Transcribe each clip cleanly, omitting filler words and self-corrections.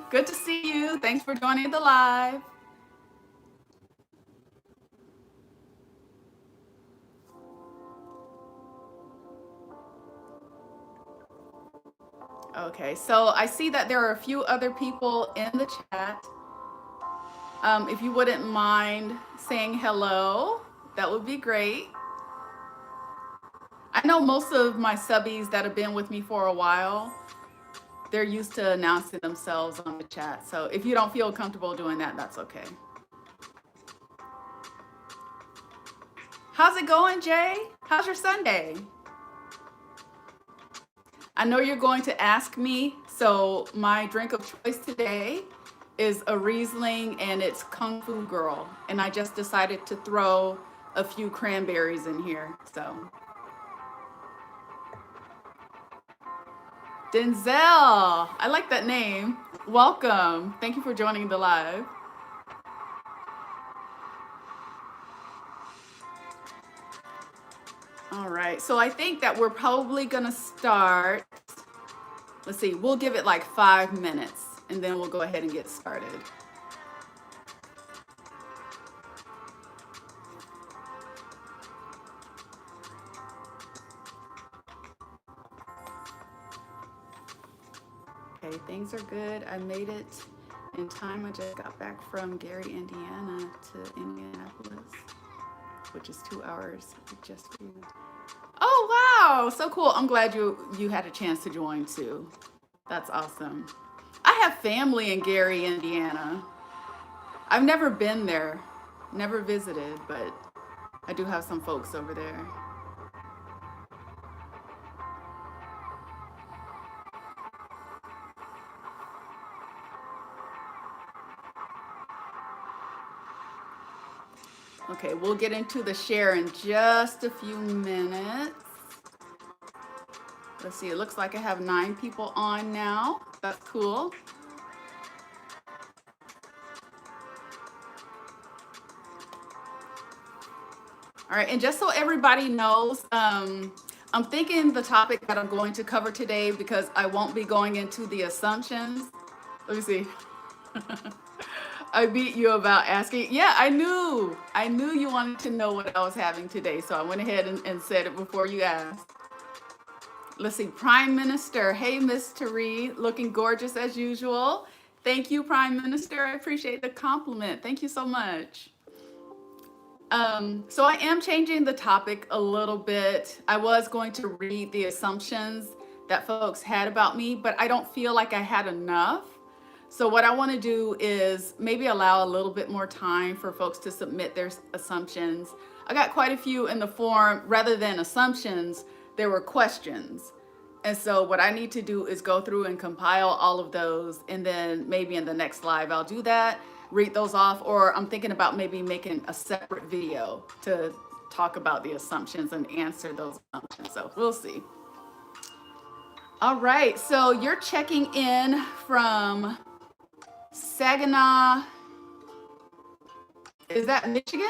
Good to see you. Thanks for joining the live. Okay, so I see that there are a few other people in the chat. If you wouldn't mind saying hello, that would be great. I know most of my subbies that have been with me for a while, they're used to announcing themselves on the chat. So if you don't feel comfortable doing that, that's okay. How's it going, Jay? How's your Sunday? I know you're going to ask me, so my drink of choice today is a Riesling and it's Kung Fu Girl. And I just decided to throw a few cranberries in here. So, Denzel, I like that name. Welcome. Thank you for joining the live. All right, so I think that we're probably gonna start. Let's see, we'll give it like 5 minutes and then we'll go ahead and get started. Okay, things are good. I made it in time. I just got back from Gary, Indiana to Indianapolis, which is 2 hours just for you. Oh, wow, so cool. I'm glad you had a chance to join too. That's awesome. I have family in Gary, Indiana. I've never been there, never visited, but I do have some folks over there. Okay, we'll get into the share in just a few minutes. Let's see, it looks like I have 9 people on now. That's cool. All right, and just so everybody knows, I'm thinking the topic that I'm going to cover today, because I won't be going into the assumptions. Let me see. I beat you about asking. Yeah, I knew you wanted to know what I was having today, so I went ahead and said it before you asked. Let's see, Prime Minister. Hey, Miss Terrie, looking gorgeous as usual. Thank you, Prime Minister. I appreciate the compliment. Thank you so much. So I am changing the topic a little bit. I was going to read the assumptions that folks had about me, but I don't feel like I had enough. So what I want to do is maybe allow a little bit more time for folks to submit their assumptions. I got quite a few in the form. Rather than assumptions, there were questions. And so what I need to do is go through and compile all of those, and then maybe in the next live I'll do that, read those off, or I'm thinking about maybe making a separate video to talk about the assumptions and answer those assumptions. So we'll see. All right, so you're checking in from Saginaw. Is that Michigan?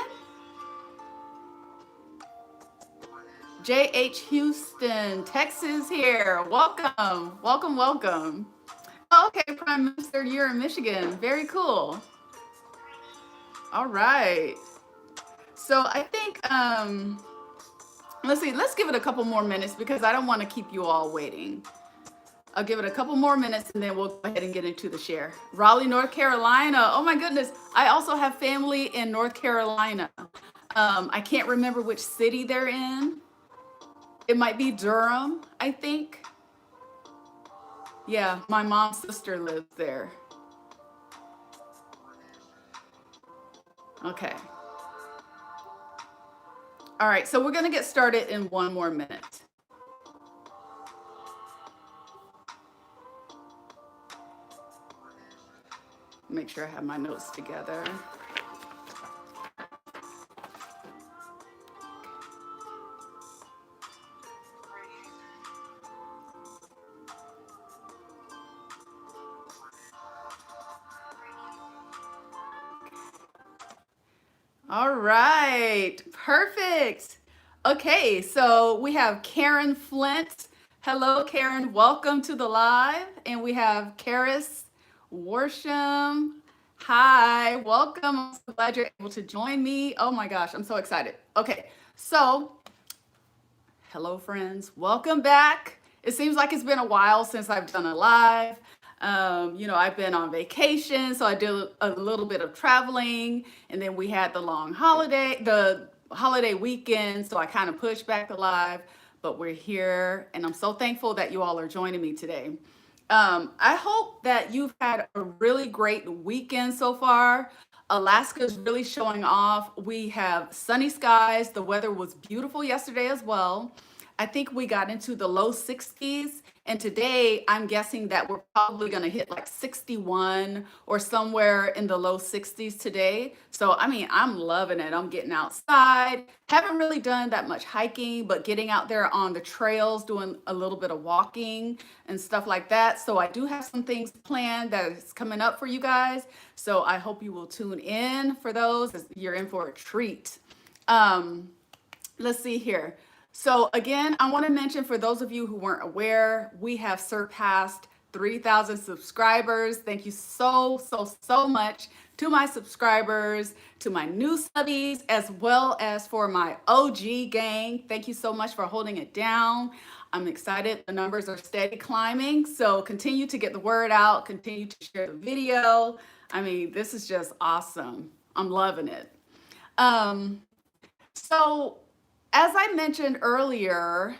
J.H. Houston, Texas here. Welcome, welcome, welcome. Oh, okay, Prime Minister, you're in Michigan. Very cool. All right. So I think, let's see, let's give it a couple more minutes because I don't want to keep you all waiting. I'll give it a couple more minutes and then we'll go ahead and get into the share. Raleigh, North Carolina. Oh my goodness. I also have family in North Carolina. I can't remember which city they're in. It might be Durham, I think. Yeah, my mom's sister lives there. Okay. All right, so we're gonna get started in 1 more minute. Make sure I have my notes together. All right, perfect. Okay, so we have Karen Flint. Hello, Karen. Welcome to the live. And we have Karis Worsham. Hi, welcome. I'm so glad you're able to join me. Oh my gosh, I'm so excited. Okay, so hello, friends. Welcome back. It seems like it's been a while since I've done a live. I've been on vacation, so I did a little bit of traveling, and then we had the holiday weekend, so I kind of pushed back the live, but we're here, and I'm so thankful that you all are joining me today. I hope that you've had a really great weekend so far. Alaska's really showing off. We have sunny skies. The weather was beautiful yesterday as well. I think we got into the low 60s. And today, I'm guessing that we're probably going to hit like 61 or somewhere in the low 60s today. So, I mean, I'm loving it. I'm getting outside. Haven't really done that much hiking, but getting out there on the trails, doing a little bit of walking and stuff like that. So, I do have some things planned that is coming up for you guys. So, I hope you will tune in for those. You're in for a treat. Um, let's see here. So again, I want to mention for those of you who weren't aware, we have surpassed 3,000 subscribers. Thank you so much to my subscribers, to my new subbies, as well as for my OG gang. Thank you so much for holding it down. I'm excited. The numbers are steady climbing. So continue to get the word out, continue to share the video. I mean, this is just awesome. I'm loving it. So as I mentioned earlier,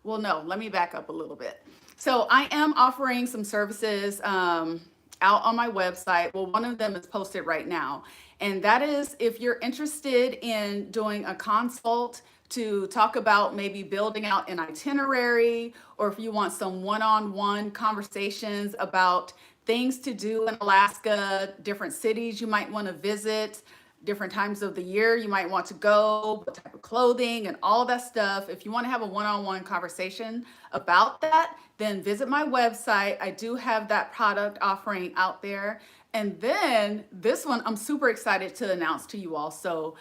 well, no, let me back up a little bit. So I am offering some services out on my website. Well, one of them is posted right now. And that is if you're interested in doing a consult to talk about maybe building out an itinerary, or if you want some one-on-one conversations about things to do in Alaska, different cities you might want to visit, different times of the year you might want to go, what type of clothing and all that stuff. If you want to have a one-on-one conversation about that, then visit my website. I do have that product offering out there. And then this one I'm super excited to announce to you all. So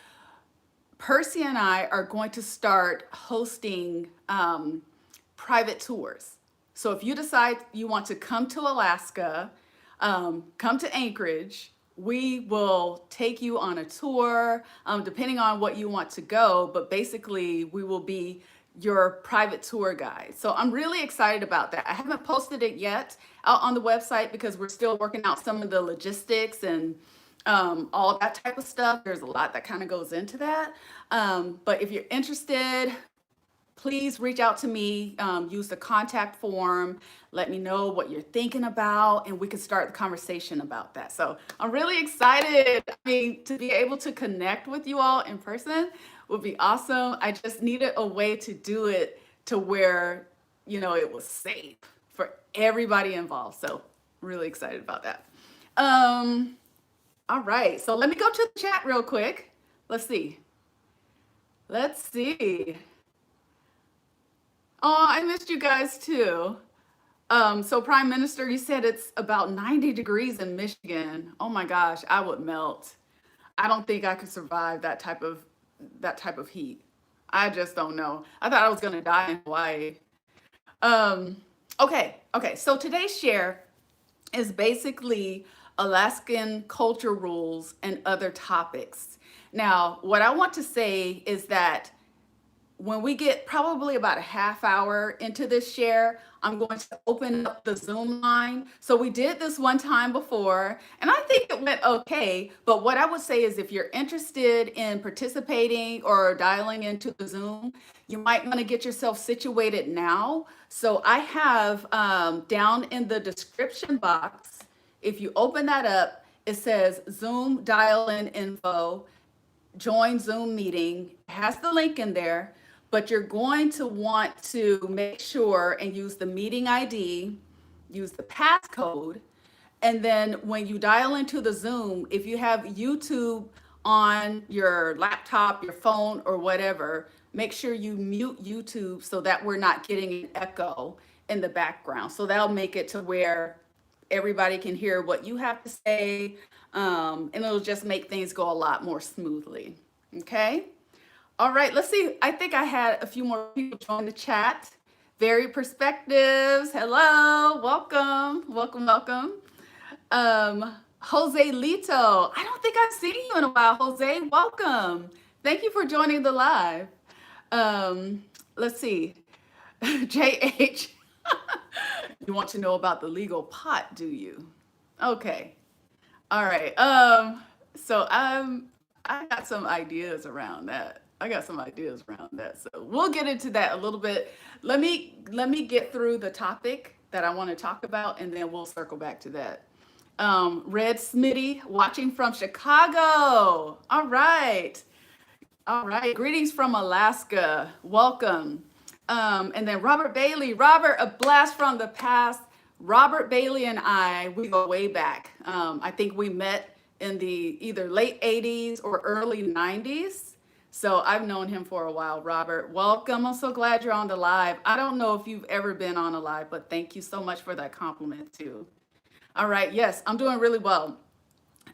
Percy and I are going to start hosting private tours. So if you decide you want to come to Alaska, come to Anchorage, we will take you on a tour, depending on what you want to go, but basically we will be your private tour guide. So I'm really excited about that. I haven't posted it yet out on the website because we're still working out some of the logistics and all that type of stuff. There's a lot that kind of goes into that. But if you're interested, please reach out to me, use the contact form, let me know what you're thinking about, and we can start the conversation about that. So I'm really excited. I mean, to be able to connect with you all in person would be awesome. I just needed a way to do it to where, it was safe for everybody involved. So really excited about that. All right, so let me go to the chat real quick. Let's see. Oh, I missed you guys too. So Prime Minister, you said it's about 90 degrees in Michigan. Oh my gosh, I would melt. I don't think I could survive that type of heat. I just don't know. I thought I was gonna die in Hawaii. Um, okay. So today's share is basically Alaskan culture rules and other topics. Now, what I want to say is that when we get probably about a half hour into this share, I'm going to open up the Zoom line. So we did this one time before, and I think it went okay. But what I would say is if you're interested in participating or dialing into the Zoom, you might want to get yourself situated now. So I have down in the description box, if you open that up, it says Zoom dial-in info, join Zoom meeting, it has the link in there, but you're going to want to make sure and use the meeting ID, use the passcode, and then when you dial into the Zoom, if you have YouTube on your laptop, your phone, or whatever, make sure you mute YouTube so that we're not getting an echo in the background. So that'll make it to where everybody can hear what you have to say, and it'll just make things go a lot more smoothly. Okay. All right, let's see. I think I had a few more people join the chat. Varied perspectives. Hello, welcome. Jose Lito. I don't think I've seen you in a while, Jose. Welcome. Thank you for joining the live. Let's see. JH. You want to know about the legal pot, do you? Okay. All right. I got some ideas around that. I got some ideas around that. So we'll get into that a little bit. Let me get through the topic that I want to talk about, and then we'll circle back to that. Red Smitty watching from Chicago. All right. All right. Greetings from Alaska. Welcome. And then Robert Bailey. Robert, a blast from the past. Robert Bailey and we go way back. I think we met in the either late 80s or early 90s. So I've known him for a while. Robert, welcome. I'm so glad you're on the live. I don't know if you've ever been on a live, but thank you so much for that compliment too. All right. Yes, I'm doing really well.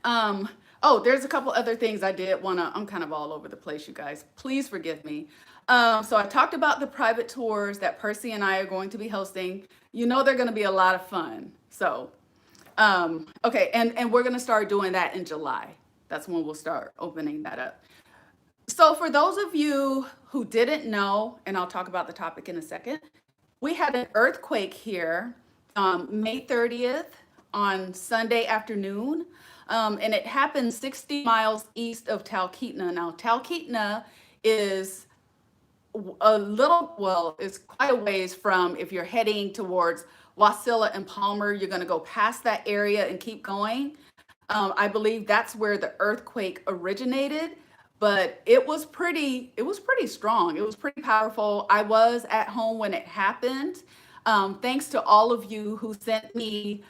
Oh, there's a couple other things I did I'm kind of all over the place, you guys. Please forgive me. So I talked about the private tours that Percy and I are going to be hosting. You know, they're going to be a lot of fun. So, okay. And we're going to start doing that in July. That's when we'll start opening that up. So for those of you who didn't know, and I'll talk about the topic in a second, we had an earthquake here, May 30th on Sunday afternoon. And it happened 60 miles east of Talkeetna. Now, Talkeetna is it's quite a ways from if you're heading towards Wasilla and Palmer, you're going to go past that area and keep going. I believe that's where the earthquake originated, but it was pretty strong. It was pretty powerful. I was at home when it happened. Thanks to all of you who sent me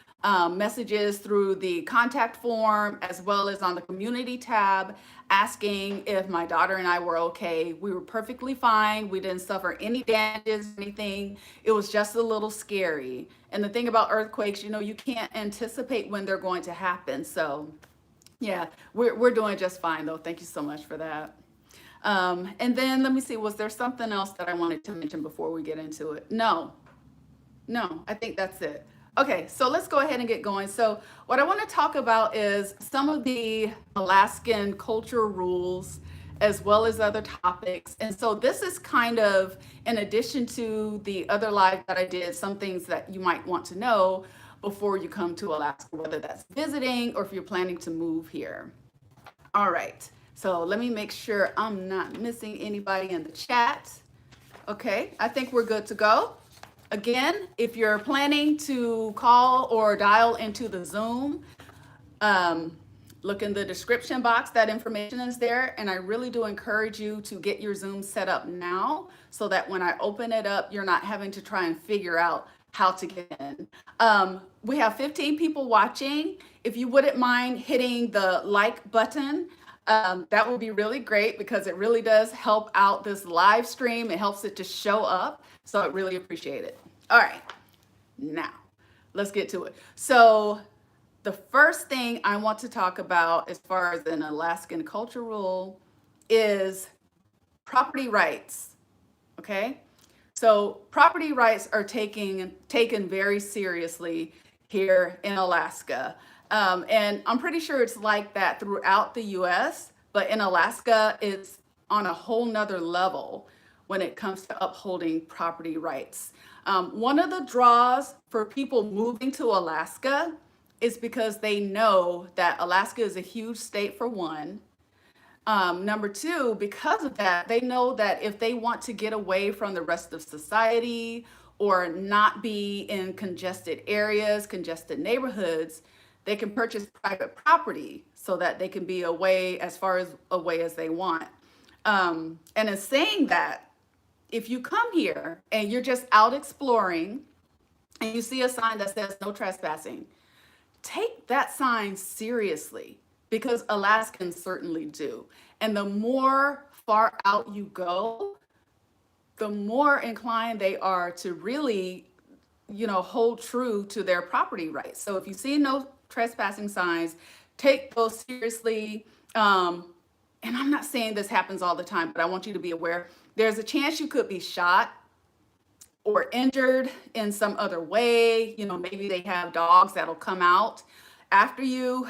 messages through the contact form as well as on the community tab asking if my daughter and I were okay. We were perfectly fine. We didn't suffer any damages, anything. It was just a little scary. And the thing about earthquakes, you know, you can't anticipate when they're going to happen. So yeah, we're doing just fine though. Thank you so much for that. And then let me see, was there something else that I wanted to mention before we get into it? No, I think that's it. Okay, so let's go ahead and get going. So what I want to talk about is some of the Alaskan culture rules as well as other topics. And so this is kind of in addition to the other live that I did, some things that you might want to know before you come to Alaska, whether that's visiting or if you're planning to move here. All right, so let me make sure I'm not missing anybody in the chat. Okay, I think we're good to go. Again, if you're planning to call or dial into the Zoom, look in the description box, that information is there. And I really do encourage you to get your Zoom set up now so that when I open it up, you're not having to try and figure out how to get in. We have 15 people watching. If you wouldn't mind hitting the like button, that would be really great because it really does help out this live stream. It helps it to show up. So I really appreciate it. All right, now let's get to it. So the first thing I want to talk about as far as an Alaskan culture rule is property rights, okay? So property rights are taken very seriously here in Alaska. And I'm pretty sure it's like that throughout the US, but in Alaska, it's on a whole nother level when it comes to upholding property rights. One of the draws for people moving to Alaska is because they know that Alaska is a huge state for one. Number two, because of that, they know that if they want to get away from the rest of society or not be in congested areas, congested neighborhoods, they can purchase private property so that they can be away as far as away as they want. And in saying that, if you come here and you're just out exploring and you see a sign that says no trespassing, take that sign seriously because Alaskans certainly do. And the more far out you go, the more inclined they are to really, hold true to their property rights. So if you see no trespassing signs, take those seriously. And I'm not saying this happens all the time, but I want you to be aware. There's a chance you could be shot or injured in some other way. Maybe they have dogs that'll come out after you,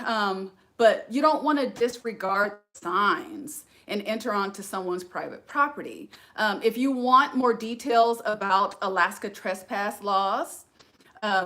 but you don't want to disregard signs and enter onto someone's private property. If you want more details about Alaska trespass laws,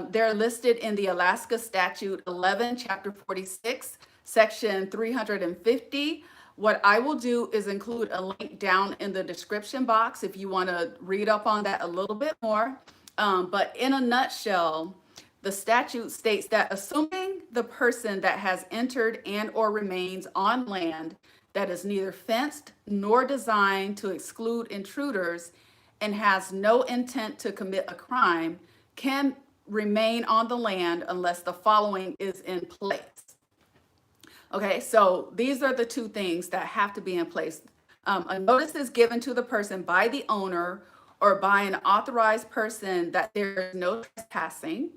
they're listed in the Alaska Statute 11, Chapter 46, Section 350. What I will do is include a link down in the description box if you want to read up on that a little bit more. But in a nutshell, the statute states that assuming the person that has entered and or remains on land that is neither fenced nor designed to exclude intruders and has no intent to commit a crime can remain on the land unless the following is in place. Okay, so these are the two things that have to be in place. A notice is given to the person by the owner or by an authorized person that there is no trespassing,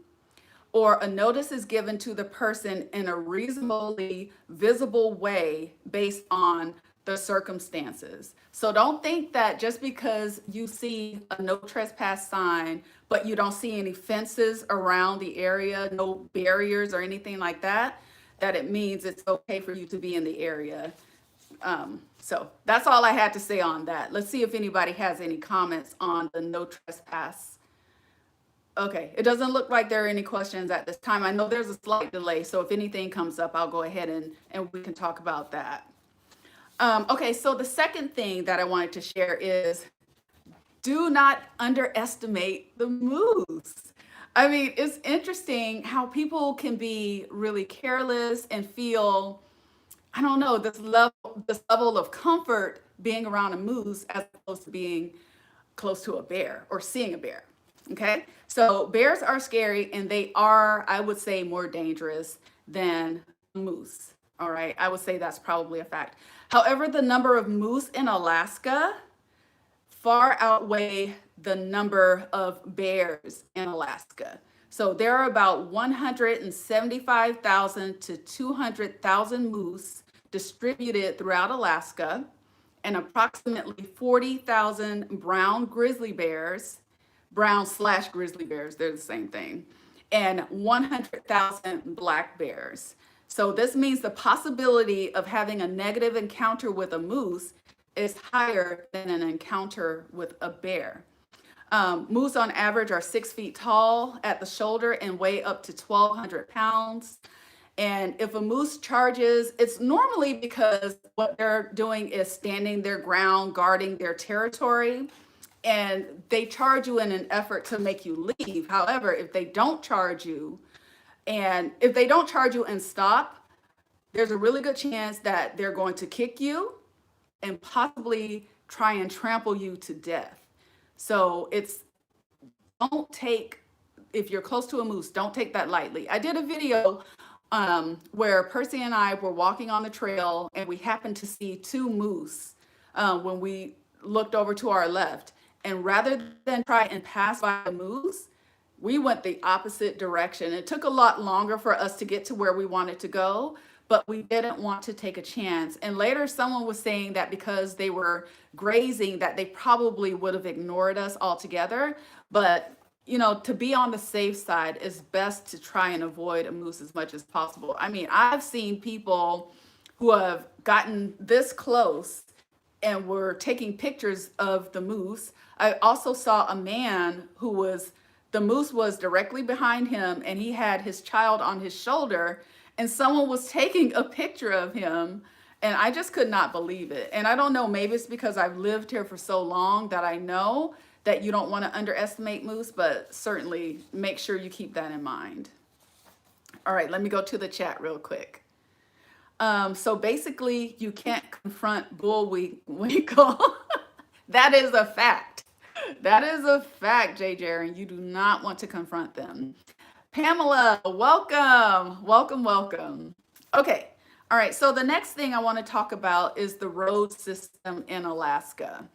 or a notice is given to the person in a reasonably visible way based on the circumstances. So don't think that just because you see a no trespass sign, but you don't see any fences around the area, no barriers or anything like that, that it means it's okay for you to be in the area. So that's all I had to say on that. Let's see if anybody has any comments on the no trespass. Okay, it doesn't look like there are any questions at this time. I know there's a slight delay, so if anything comes up, I'll go ahead and we can talk about that. Okay, so the second thing that I wanted to share is do not underestimate the moose. I mean, it's interesting how people can be really careless and feel, I don't know, this level of comfort being around a moose as opposed to being close to a bear or seeing a bear. Okay, so bears are scary and they are, I would say, more dangerous than moose. All right, I would say that's probably a fact. However, the number of moose in Alaska far outweigh the number of bears in Alaska. So there are about 175,000 to 200,000 moose distributed throughout Alaska, and approximately 40,000 brown grizzly bears, brown/grizzly bears, they're the same thing, and 100,000 black bears. So this means the possibility of having a negative encounter with a moose is higher than an encounter with a bear. Moose on average are 6 feet tall at the shoulder and weigh up to 1,200 pounds. And if a moose charges, it's normally because what they're doing is standing their ground, guarding their territory, and they charge you in an effort to make you leave. However, if they don't charge you and stop, there's a really good chance that they're going to kick you and possibly try and trample you to death. So if you're close to a moose, don't take that lightly. I did a video where Percy and I were walking on the trail and we happened to see two moose when we looked over to our left. And rather than try and pass by a moose, we went the opposite direction. It took a lot longer for us to get to where we wanted to go, but we didn't want to take a chance. And later someone was saying that because they were grazing, that they probably would have ignored us altogether. But to be on the safe side, it's best to try and avoid a moose as much as possible. I mean, I've seen people who have gotten this close and were taking pictures of the moose. I also saw a man the moose was directly behind him and he had his child on his shoulder and someone was taking a picture of him, and I just could not believe it. And I don't know, maybe it's because I've lived here for so long that I know that you don't want to underestimate moose, but certainly make sure you keep that in mind. All right, let me go to the chat real quick. So basically, you can't confront Bullwinkle. That is a fact. That is a fact, Jay Jaren. You do not want to confront them. Pamela, welcome, welcome, welcome. Okay, all right, so the next thing I want to talk about is the road system in Alaska.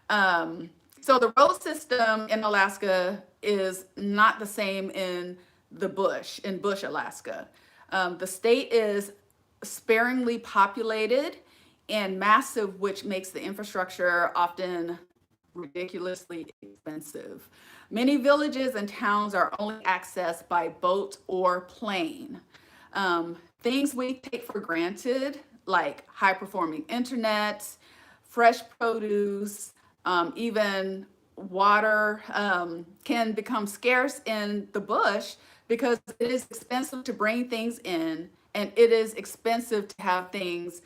So the road system in Alaska is not the same in Bush, Alaska. The state is sparingly populated and massive, which makes the infrastructure often ridiculously expensive. Many villages and towns are only accessed by boat or plane. Things we take for granted, like high performing internet, fresh produce, even water, can become scarce in the bush because it is expensive to bring things in and it is expensive to have things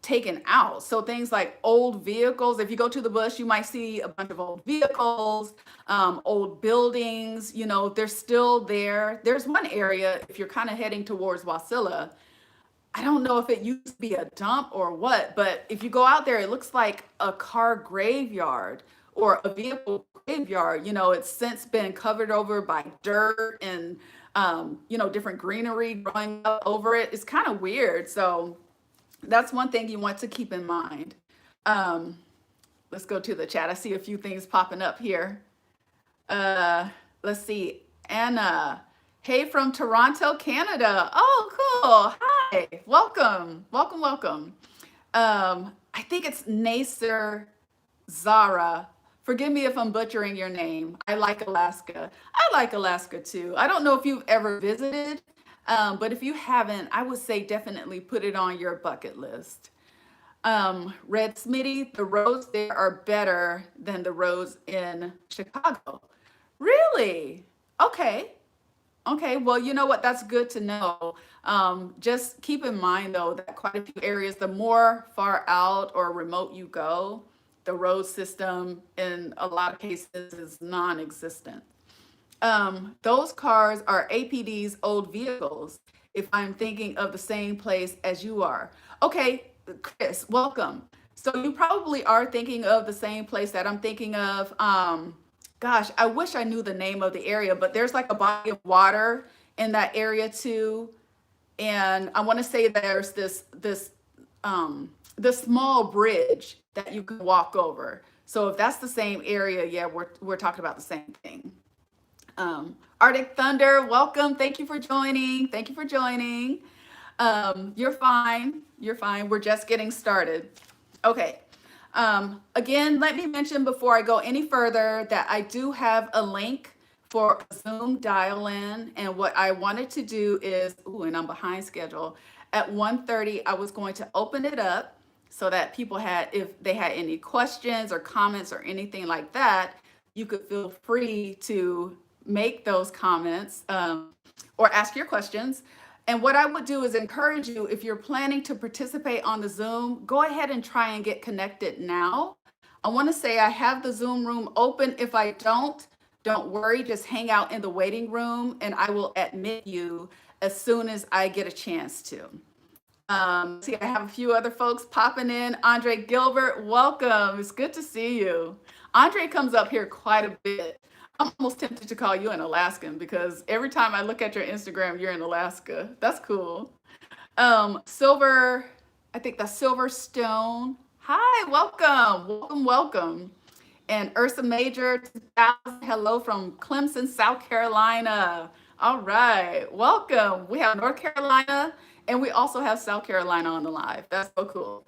taken out. So things like old vehicles, if you go to the bush, you might see a bunch of old vehicles, old buildings, they're still there. There's one area, if you're kind of heading towards Wasilla, I don't know if it used to be a dump or what, but if you go out there, it looks like a car graveyard or a vehicle graveyard. It's since been covered over by dirt and, different greenery growing up over it. It's kind of weird. So that's one thing you want to keep in mind. Um, let's go to the chat. I see a few things popping up here. Uh, let's see. Anna, hey from Toronto, Canada. Oh, cool. Hi. Welcome. Welcome, welcome. I think it's Nasser Zara. Forgive me if I'm butchering your name. I like Alaska. I like Alaska too. I don't know if you've ever visited, but if you haven't, I would say definitely put it on your bucket list. Red Smitty, the roads there are better than the roads in Chicago. Really? Okay. Okay. Well, you know what? That's good to know. Just keep in mind, though, that quite a few areas, the more far out or remote you go, the road system in a lot of cases is non existent. Those cars are APD's old vehicles, if I'm thinking of the same place as you are. Okay, Chris, welcome. So you probably are thinking of the same place that I'm thinking of. Gosh, I wish I knew the name of the area, but there's like a body of water in that area too. And I want to say there's this small bridge that you can walk over. So if that's the same area, yeah, we're talking about the same thing. Arctic Thunder, welcome. Thank you for joining. Thank you for joining. You're fine. You're fine. We're just getting started. Okay. Again, let me mention before I go any further that I do have a link for a Zoom dial-in. And what I wanted to do is, and I'm behind schedule. At 1:30, I was going to open it up so that people if they had any questions or comments or anything like that, you could feel free to make those comments or ask your questions. And what I would do is encourage you, if you're planning to participate on the Zoom, go ahead and try and get connected now. I want to say I have the Zoom room open. If I don't worry, just hang out in the waiting room and I will admit you as soon as I get a chance to. See, I have a few other folks popping in. Andre Gilbert, welcome. It's good to see you. Andre comes up here quite a bit. I'm almost tempted to call you an Alaskan because every time I look at your Instagram, you're in Alaska. That's cool. Silver, I think that's Silverstone. Hi, welcome, welcome, welcome. And Ursa Major, 2000, hello from Clemson, South Carolina. All right, welcome. We have North Carolina and we also have South Carolina on the live. That's so cool.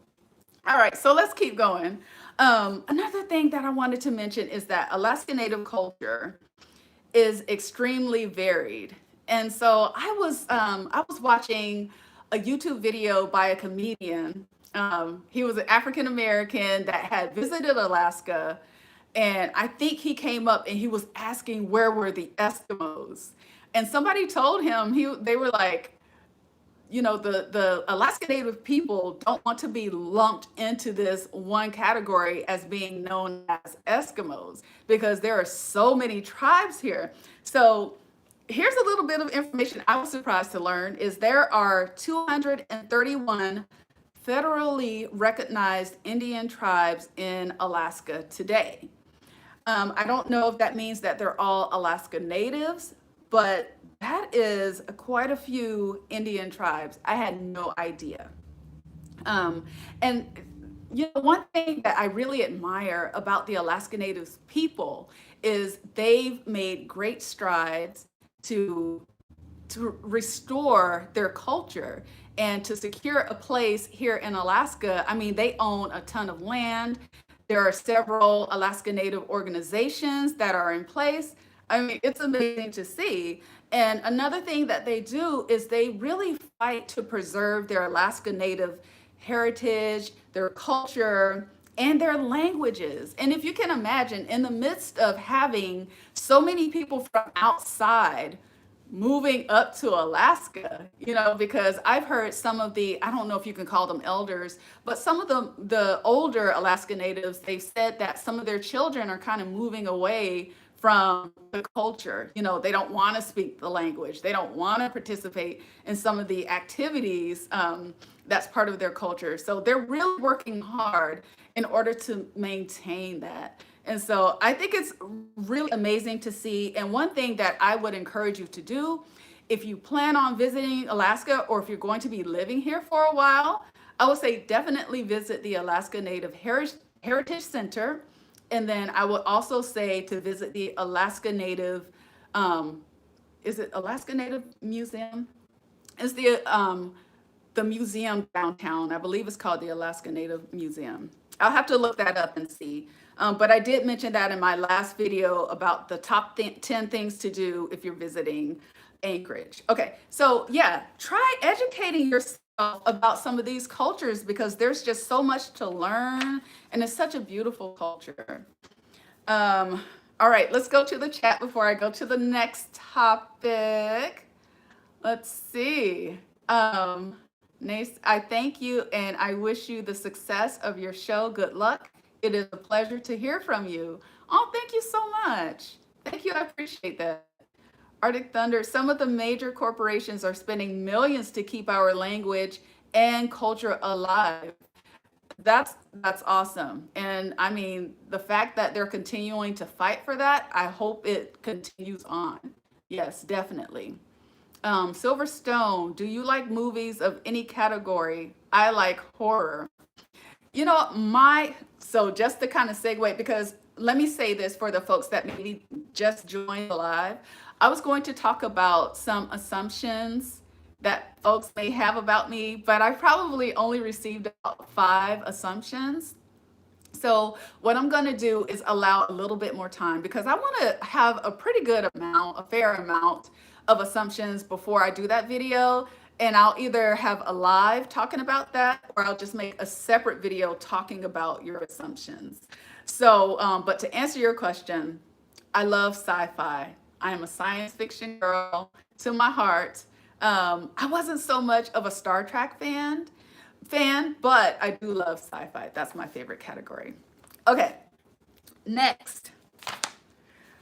All right, so let's keep going. Another thing that I wanted to mention is that Alaska Native culture is extremely varied. And so I was watching a YouTube video by a comedian. He was an African American that had visited Alaska, and I think he came up and he was asking where were the Eskimos, and somebody told him they were like, the Alaska Native people don't want to be lumped into this one category as being known as Eskimos because there are so many tribes here. So here's a little bit of information I was surprised to learn is there are 231 federally recognized Indian tribes in Alaska today. I don't know if that means that they're all Alaska Natives, but that is quite a few Indian tribes. I had no idea. And one thing that I really admire about the Alaska Natives people is they've made great strides to restore their culture and to secure a place here in Alaska. I mean, they own a ton of land. There are several Alaska Native organizations that are in place. I mean, it's amazing to see. And another thing that they do is they really fight to preserve their Alaska Native heritage, their culture, and their languages. And if you can imagine, in the midst of having so many people from outside moving up to Alaska, because I've heard some of the, I don't know if you can call them elders, but some of the older Alaska Natives, they've said that some of their children are kind of moving away from the culture. They don't want to speak the language. They don't want to participate in some of the activities that's part of their culture. So they're really working hard in order to maintain that. And so I think it's really amazing to see. And one thing that I would encourage you to do, if you plan on visiting Alaska or if you're going to be living here for a while, I would say definitely visit the Alaska Native Heritage Center. And then I would also say to visit the Alaska Native, is it Alaska Native Museum? It's the museum downtown. I believe it's called the Alaska Native Museum. I'll have to look that up and see. But I did mention that in my last video about the top 10 things to do if you're visiting Anchorage. Okay, so yeah, try educating yourself about some of these cultures because there's just so much to learn and it's such a beautiful culture. All right, let's go to the chat before I go to the next topic. Let's see. Nace, I thank you and I wish you the success of your show. Good luck. It is a pleasure to hear from you. Oh, thank you so much. Thank you. I appreciate that. Arctic Thunder, some of the major corporations are spending millions to keep our language and culture alive. That's awesome. And I mean, the fact that they're continuing to fight for that, I hope it continues on. Yes, definitely. Silverstone, do you like movies of any category? I like horror. So just to kind of segue, because let me say this for the folks that maybe just joined the live, I was going to talk about some assumptions that folks may have about me, but I probably only received about 5 assumptions. So what I'm going to do is allow a little bit more time because I want to have a pretty good amount, a fair amount of assumptions before I do that video. And I'll either have a live talking about that or I'll just make a separate video talking about your assumptions. So, but to answer your question, I love sci-fi. I am a science fiction girl to my heart. I wasn't so much of a Star Trek fan, but I do love sci-fi. That's my favorite category. Okay, next.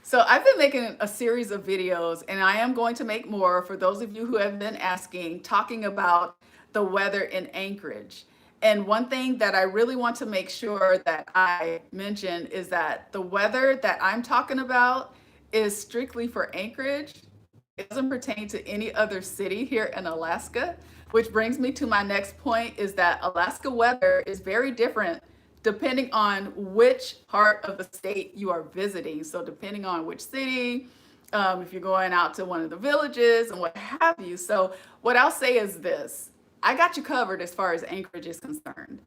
So I've been making a series of videos and I am going to make more for those of you who have been asking, talking about the weather in Anchorage. And one thing that I really want to make sure that I mention is that the weather that I'm talking about is strictly for Anchorage. It doesn't pertain to any other city here in Alaska, which brings me to my next point is that Alaska weather is very different depending on which part of the state you are visiting. So depending on which city, if you're going out to one of the villages and what have you. So what I'll say is this, I got you covered as far as Anchorage is concerned.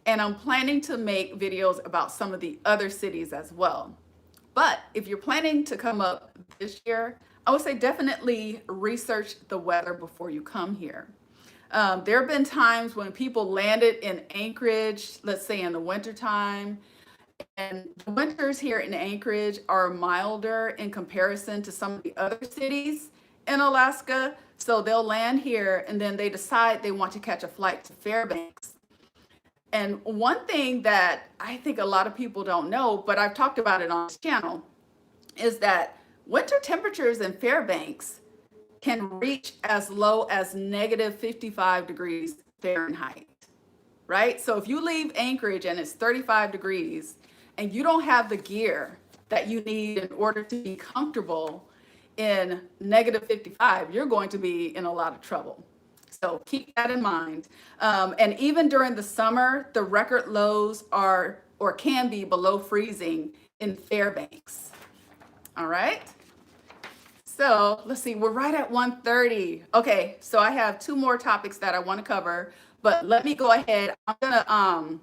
And I'm planning to make videos about some of the other cities as well. But if you're planning to come up this year, I would say definitely research the weather before you come here. There have been times when people landed in Anchorage, let's say in the wintertime, and the winters here in Anchorage are milder in comparison to some of the other cities in Alaska. So they'll land here and then they decide they want to catch a flight to Fairbanks. And one thing that I think a lot of people don't know, but I've talked about it on this channel, is that winter temperatures in Fairbanks can reach as low as negative 55 degrees Fahrenheit, right? So if you leave Anchorage and it's 35 degrees and you don't have the gear that you need in order to be comfortable in negative 55, you're going to be in a lot of trouble. So keep that in mind. And even during the summer, the record lows are or can be below freezing in Fairbanks. All right. So let's see, we're right at 1:30. Okay, so I have 2 more topics that I want to cover, but let me go ahead. I'm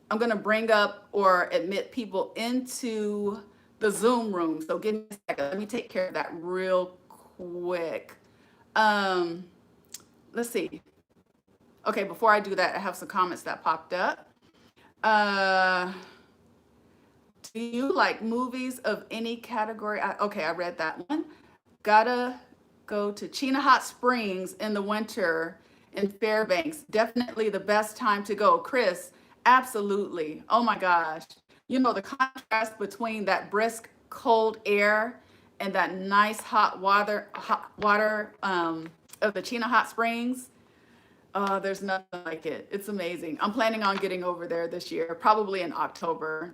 gonna bring up or admit people into the Zoom room. So give me a second. Let me take care of that real quick. Um, let's see. Okay, before I do that, I have some comments that popped up. Uh, do you like movies of any category? Okay, I read that one. Gotta go to Chena Hot Springs in the winter in Fairbanks. Definitely the best time to go. Chris, absolutely. Oh my gosh. You know, the contrast between that brisk cold air and that nice hot water of the Chena Hot Springs. There's nothing like it. It's amazing. I'm planning on getting over there this year, probably in October.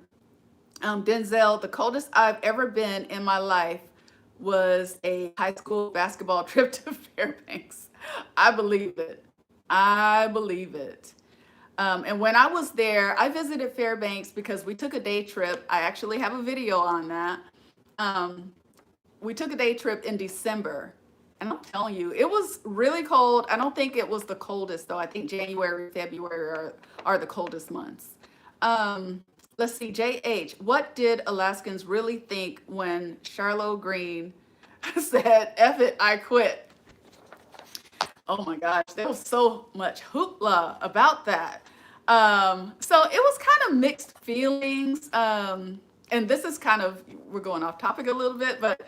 Denzel, the coldest I've ever been in my life was a high school basketball trip to Fairbanks. I believe it. I believe it. And when I was there, I visited Fairbanks because we took a day trip. I actually have a video on that. Um, we took a day trip in December. And I'm telling you, it was really cold. I don't think it was the coldest, though. I think January, February are the coldest months. Um, let's see, JH, what did Alaskans really think when Charlotte Green said, F it, I quit? Oh my gosh, there was so much hoopla about that. So it was kind of mixed feelings. And this is kind of, we're going off topic a little bit, but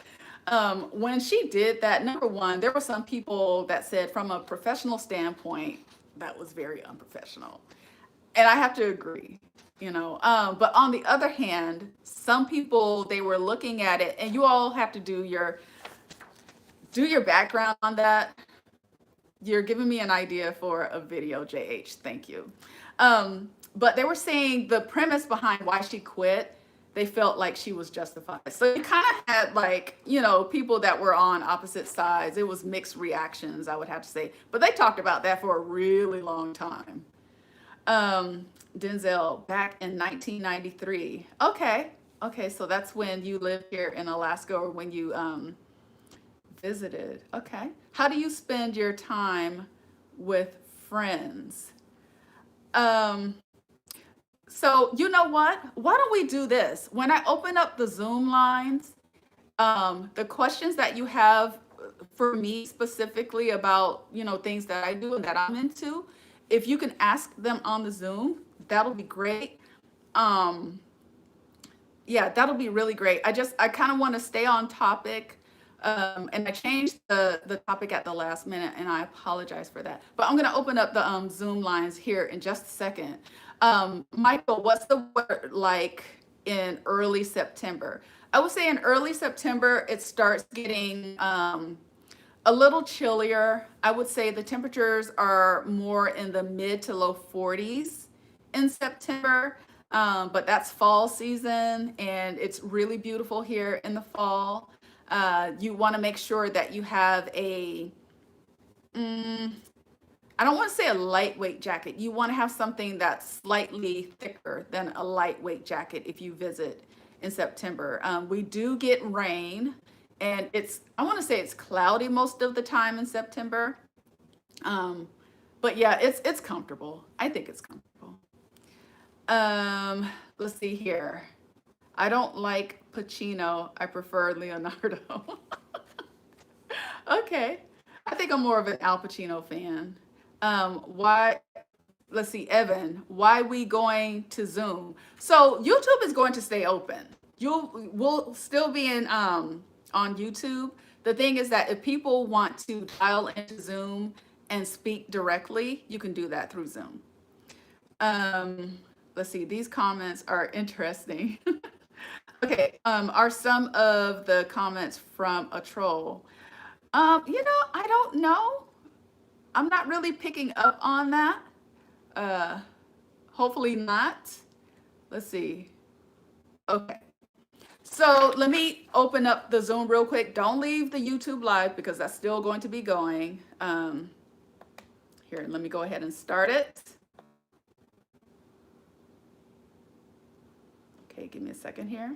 when she did that, number one, there were some people that said from a professional standpoint, that was very unprofessional. And I have to agree, you know. But on the other hand, some people, they were looking at it, and you all have to do your background on that. You're giving me an idea for a video, JH. Thank you. But they were saying the premise behind why she quit, they felt like she was justified. So you kind of had like, you know, people that were on opposite sides. It was mixed reactions, I would have to say. But they talked about that for a really long time. Denzel, back in 1993. Okay. Okay. So that's when you lived here in Alaska, or when you visited. Okay. How do you spend your time with friends? Um, so you know what? Why don't we do this? When I open up the Zoom lines, the questions that you have for me specifically about, you know, things that I do and that I'm into, if you can ask them on the Zoom, that'll be great. Um, yeah, that'll be really great. I kind of want to stay on topic. And I changed the topic at the last minute, and I apologize for that. But I'm going to open up the Zoom lines here in just a second. Michael, what's the weather like in early September? I would say in early September, it starts getting a little chillier. I would say the temperatures are more in the mid to low 40s in September. But that's fall season, and it's really beautiful here in the fall. You want to make sure that you have mm, I don't want to say a lightweight jacket. You want to have something that's slightly thicker than a lightweight jacket if you visit in September. We do get rain, and I want to say it's cloudy most of the time in September. Um, but yeah, it's comfortable. I think it's comfortable. Let's see here. I don't like Pacino. I prefer Leonardo. Okay. I think I'm more of an Al Pacino fan. Why? Let's see, Evan. Why we going to Zoom? So YouTube is going to stay open. We'll still be in on YouTube. The thing is that if people want to dial into Zoom and speak directly, you can do that through Zoom. Let's see. These comments are interesting. Okay, are some of the comments from a troll? I don't know. I'm not really picking up on that. Uh, hopefully not. Let's see. Okay. So let me open up the Zoom real quick. Don't leave the YouTube live because that's still going to be going. Here, let me go ahead and start it. Okay, give me a second here.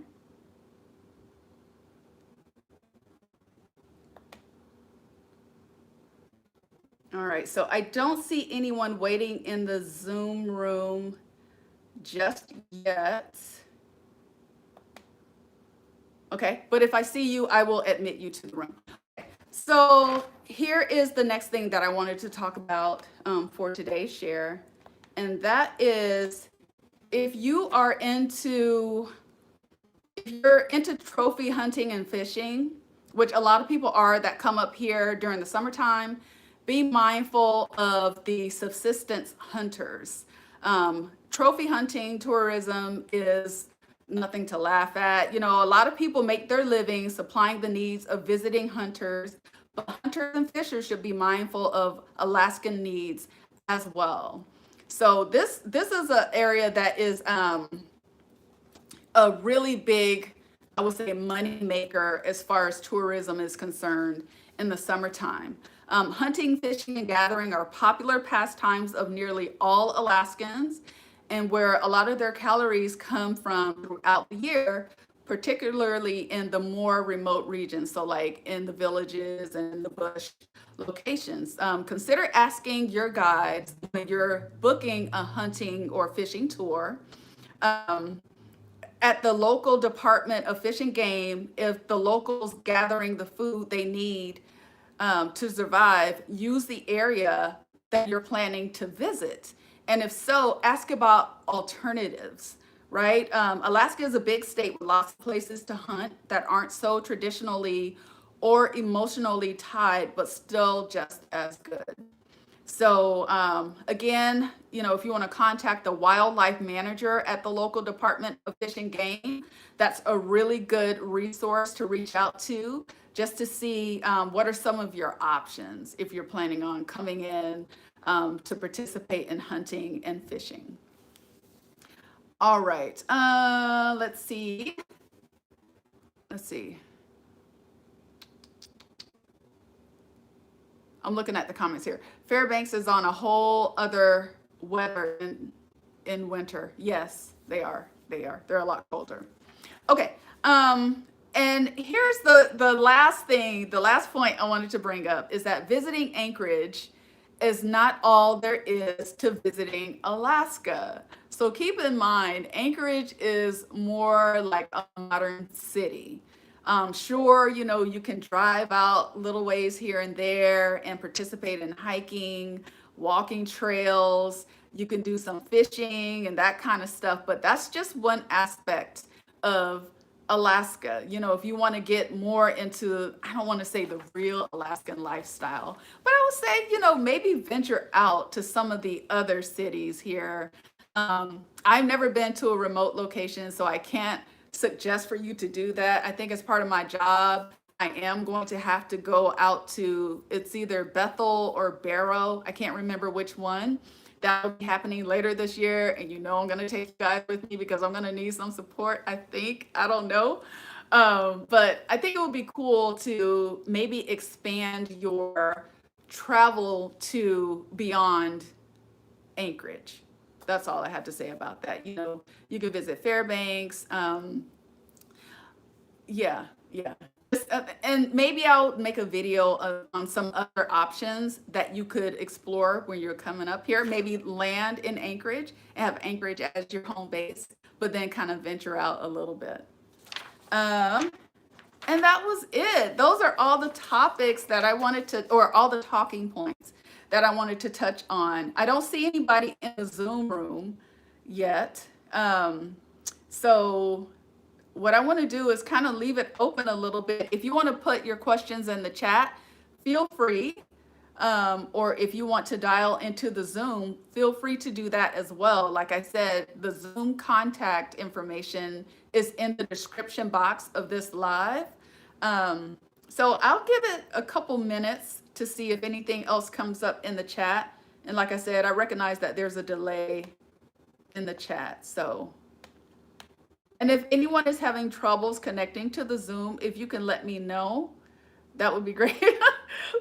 All right, so I don't see anyone waiting in the Zoom room just yet. Okay, but if I see you, I will admit you to the room. Okay. So here is the next thing that I wanted to talk about for today's share, and that is if you are into if you're into trophy hunting and fishing, which a lot of people are that come up here during the summertime, be mindful of the subsistence hunters. Trophy hunting tourism is nothing to laugh at. You know, a lot of people make their living supplying the needs of visiting hunters, but hunters and fishers should be mindful of Alaskan needs as well. So this is an area that is a really big, I would say, money maker as far as tourism is concerned in the summertime. Hunting, fishing, and gathering are popular pastimes of nearly all Alaskans, and where a lot of their calories come from throughout the year, particularly in the more remote regions, so like in the villages and the bush locations. Consider asking your guides when you're booking a hunting or fishing tour. Um, at the local Department of Fish and Game, if the locals gathering the food they need to survive use the area that you're planning to visit? And if so, ask about alternatives, right? Alaska is a big state with lots of places to hunt that aren't so traditionally or emotionally tied, but still just as good. So again, you know, if you want to contact the wildlife manager at the local Department of Fish and Game, that's a really good resource to reach out to just to see what are some of your options if you're planning on coming in to participate in hunting and fishing. All right, let's see. Let's see. I'm looking at the comments here. Fairbanks is on a whole other weather in winter. Yes, they are. They are. They're a lot colder. Okay. And here's the last thing, the last point I wanted to bring up is that visiting Anchorage is not all there is to visiting Alaska. So keep in mind, Anchorage is more like a modern city. Sure, you know, you can drive out little ways here and there and participate in hiking, walking trails. You can do some fishing and that kind of stuff, but that's just one aspect of Alaska. You know, if you want to get more into, I don't want to say the real Alaskan lifestyle, but I would say, you know, maybe venture out to some of the other cities here. I've never been to a remote location, so I can't suggest for you to do that. I think as part of my job, I am going to have to go out to, it's either Bethel or Barrow. I can't remember which one. That will be happening later this year. And you know, I'm going to take you guys with me because I'm going to need some support, I think. I don't know. But I think it would be cool to maybe expand your travel to beyond Anchorage. That's all I have to say about that. You know, you could visit Fairbanks. Yeah, yeah. And maybe I'll make a video on some other options that you could explore when you're coming up here. Maybe land in Anchorage and have Anchorage as your home base, but then kind of venture out a little bit. And that was it. Those are all the topics that I wanted to, or all the talking points that I wanted to touch on. I don't see anybody in the Zoom room yet. So what I want to do is kind of leave it open a little bit. If you want to put your questions in the chat, feel free. Or if you want to dial into the Zoom, feel free to do that as well. Like I said, the Zoom contact information is in the description box of this live. So I'll give it a couple minutes to see if anything else comes up in the chat. And like I said, I recognize that there's a delay in the chat. So, and if anyone is having troubles connecting to the Zoom, if you can let me know, that would be great.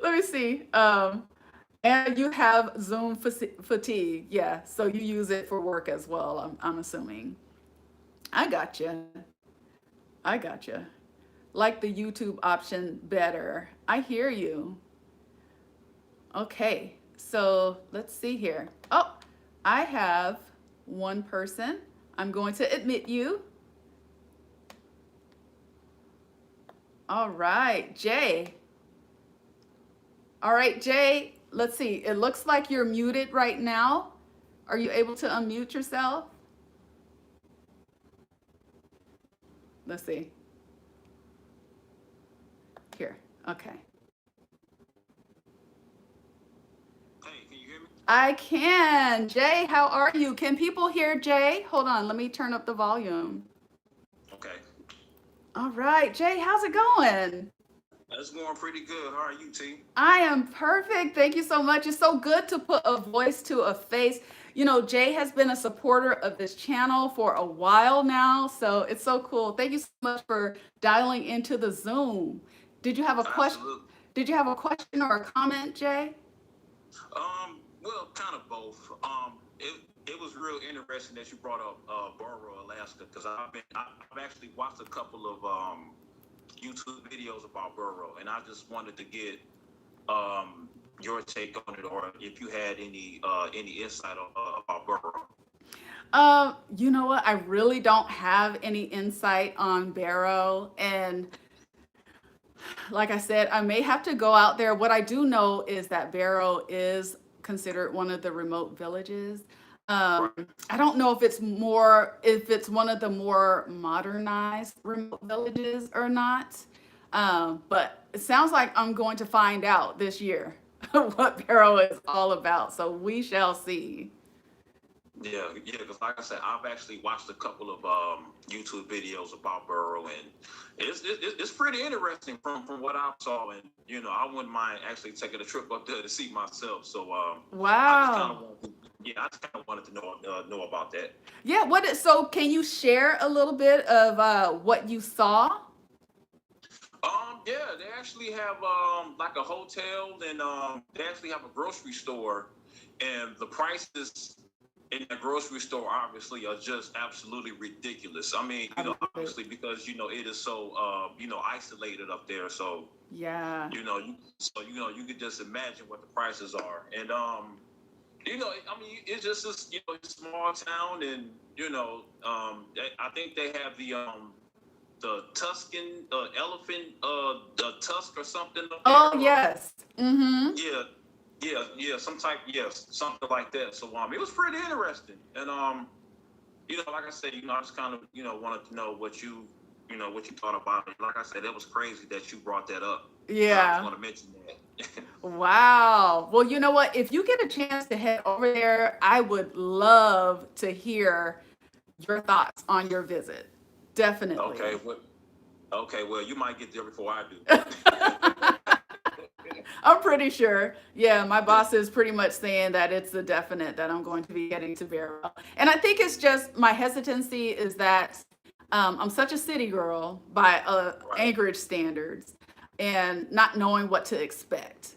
Let me see. And you have Zoom fatigue. Yeah, so you use it for work as well, I'm assuming. I gotcha. I gotcha. Like the YouTube option better. I hear you. Okay, so let's see here. Oh, I have one person. I'm going to admit you. All right, Jay. All right, Jay, let's see. It looks like you're muted right now. Are you able to unmute yourself? Let's see. Here. Okay. Hey, can you hear me? I can. Jay, how are you? Can people hear Jay? Hold on, let me turn up the volume. Okay. All right, Jay, how's it going? That's going pretty good. How are you, T? I am perfect. Thank you so much. It's so good to put a voice to a face. You know, Jay has been a supporter of this channel for a while now, so it's so cool. Thank you so much for dialing into the Zoom. Did you have a question? Absolutely. Did you have a question or a comment, Jay? Well, kind of both. It was real interesting that you brought up Burrow, Alaska, because I've actually watched a couple of YouTube videos about Burrow, and I just wanted to get your take on it, or if you had any insight about Burrow. You know what? I really don't have any insight on Barrow, and like I said, I may have to go out there. What I do know is that Barrow is considered one of the remote villages. Um, Right. I don't know if it's one of the more modernized remote villages or not. But it sounds like I'm going to find out this year what Barrow is all about. So we shall see. Yeah, because like I said, I've actually watched a couple of YouTube videos about Burrow, and it's pretty interesting from what I saw, and I wouldn't mind actually taking a trip up there to see myself. So I just kind of Wow. I just kind of wanted to know about that. Yeah, so can you share a little bit of what you saw? Yeah, they actually have like a hotel, and they actually have a grocery store, and the prices in the grocery store obviously are just absolutely ridiculous. I mean, I believe it. obviously because it is so isolated up there, so Yeah. you could just imagine what the prices are, and I mean, it's just this, it's a small town, and I think they have the Tuscan elephant, the tusk or something up there, Oh, or yes. Mm-hmm. yeah, yeah, some type, yes, something like that. So it was pretty interesting, and like I said, I just kind of wanted to know what you thought about it. Like I said, it was crazy that you brought that up, because I was Yeah. going to mention that. Wow. Well, you know what? If you get a chance to head over there, I would love to hear your thoughts on your visit. Okay, Definitely. well, you might get there before I I'm pretty sure. Yeah, my boss is pretty much saying that it's a definite that I'm going to be getting to Vero. And I think it's just my hesitancy is that I'm such a city girl by Right. Anchorage standards and not knowing what to expect,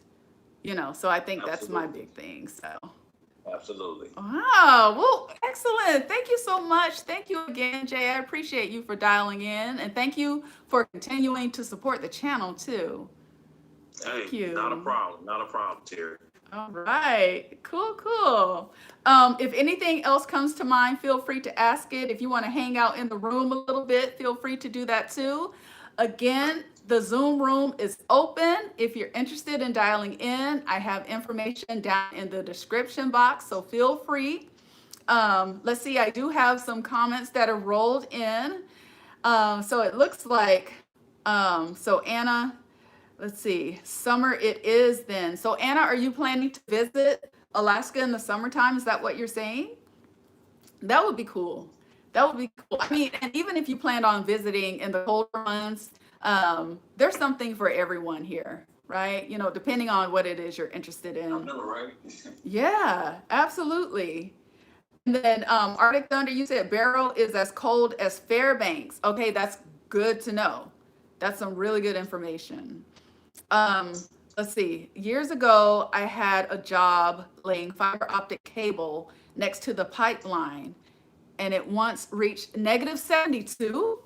so I think that's my Absolutely. big thing. So, Absolutely. wow. Well, excellent. Thank you so much. Thank you again, Jay. I appreciate you for dialing in. And thank you for continuing to support the channel, too. Thank Hey, not a you. problem. Not a problem, Terry. All right. Cool, cool. If anything else comes to mind, feel free to ask it. If you want to hang out in the room a little bit, feel free to do that too. Again, the Zoom room is open. If you're interested in dialing in, I have information down in the description box, so feel free. Let's see, I do have some comments that are rolled in. So it looks like, so Anna, let's see, summer it is then. So Anna, are you planning to visit Alaska in the summertime? Is that what you're saying? That would be cool. That would be cool. I mean, and even if you planned on visiting in the colder months, there's something for everyone here, right? Depending on what it is you're interested I in. know, right? Yeah, absolutely. And then Arctic Thunder, you said Barrow is as cold as Fairbanks. Okay, that's good to know. That's some really good information. Um, let's see. Years ago, I had a job laying fiber optic cable next to the pipeline, and it once reached negative 72.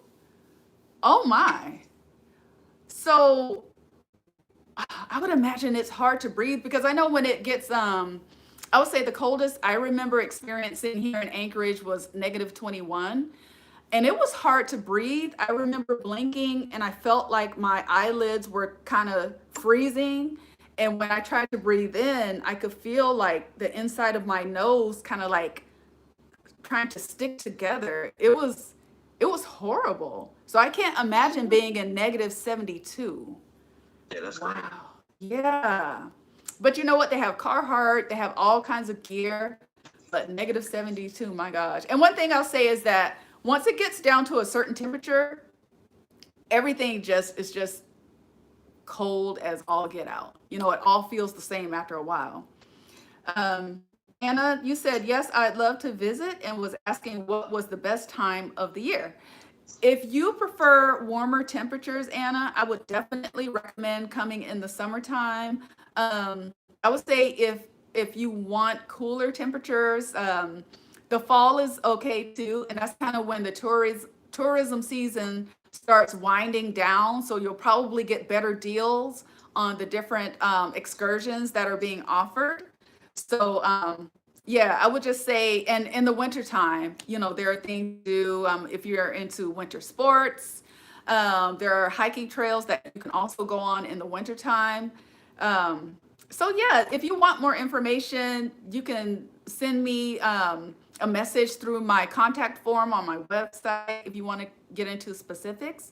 Oh my. So I would imagine it's hard to breathe because I know when it gets, I would say the coldest I remember experiencing here in Anchorage was negative 21. And it was hard to breathe. I remember blinking and I felt like my eyelids were kind of freezing. And when I tried to breathe in, I could feel like the inside of my nose kind of like trying to stick together. It was horrible. So I can't imagine being in negative 72. Yeah, that's crazy. Wow. Yeah. But you know what? They have Carhartt, they have all kinds of gear, but negative 72, my gosh. And one thing I'll say is that once it gets down to a certain temperature, everything just is just cold as all get out. You know, it all feels the same after a while. Um, Anna, you said, yes, I'd love to visit and was asking what was the best time of the year. If you prefer warmer temperatures, Anna, I would definitely recommend coming in the summertime. I would say if you want cooler temperatures, the fall is okay too, and that's kind of when the tourism season starts winding down. So you'll probably get better deals on the different excursions that are being offered. So yeah, I would just say, and in the wintertime, there are things to do if you're into winter sports. There are hiking trails that you can also go on in the wintertime. So yeah, if you want more information, you can send me a message through my contact form on my website if you want to get into specifics.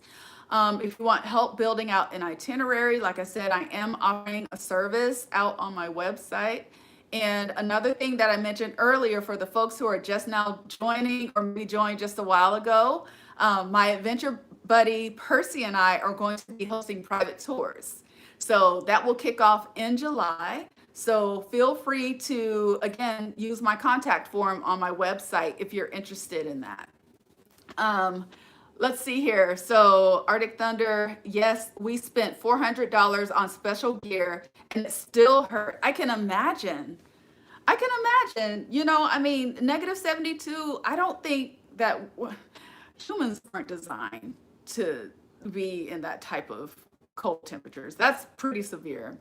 If you want help building out an itinerary, like I said, I am offering a service out on my website. And another thing that I mentioned earlier for the folks who are just now joining or maybe joined just a while ago, my adventure buddy Percy and I are going to be hosting private tours. So that will kick off in July. So feel free to, again, use my contact form on my website if you're interested in that. Um, let's see here. So Arctic Thunder, yes, we spent $400 on special gear and it still hurt. I can imagine. I can imagine. I mean, negative 72, I don't think that humans aren't designed to be in that type of cold temperatures. That's pretty severe.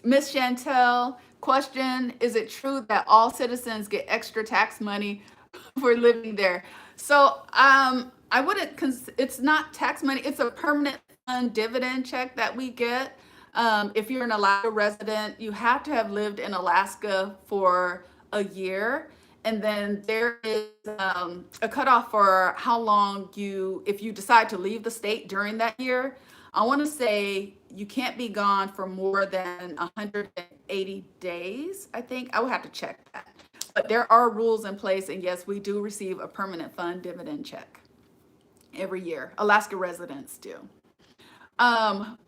Miss Chantel, question, is it true that all citizens get extra tax money for living there? So I wouldn't, it's not tax money, it's a permanent fund dividend check that we get. If you're an Alaska resident, you have to have lived in Alaska for a year. And then there is a cutoff for how long if you decide to leave the state during that year. I want to say you can't be gone for more than 180 days, I think. I would have to check that. But there are rules in place, and yes, we do receive a permanent fund dividend check every year. Alaska residents do.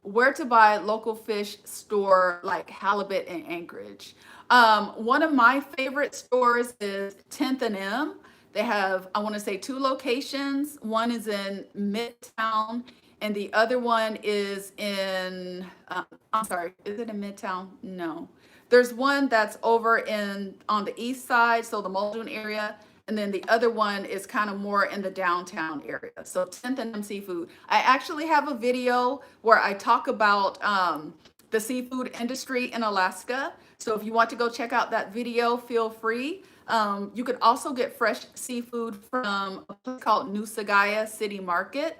Where to buy local fish store like halibut in Anchorage. One of my favorite stores is 10th and M. They have, I want to say, two locations. One is in Midtown and the other one is in, I'm sorry, is it in Midtown? No. There's one that's over on the east side, so the Muldoon area, and then the other one is kind of more in the downtown area. So 10th and M Seafood. I actually have a video where I talk about the seafood industry in Alaska. So if you want to go check out that video, feel free. You could also get fresh seafood from a place called New Sagaya City Market.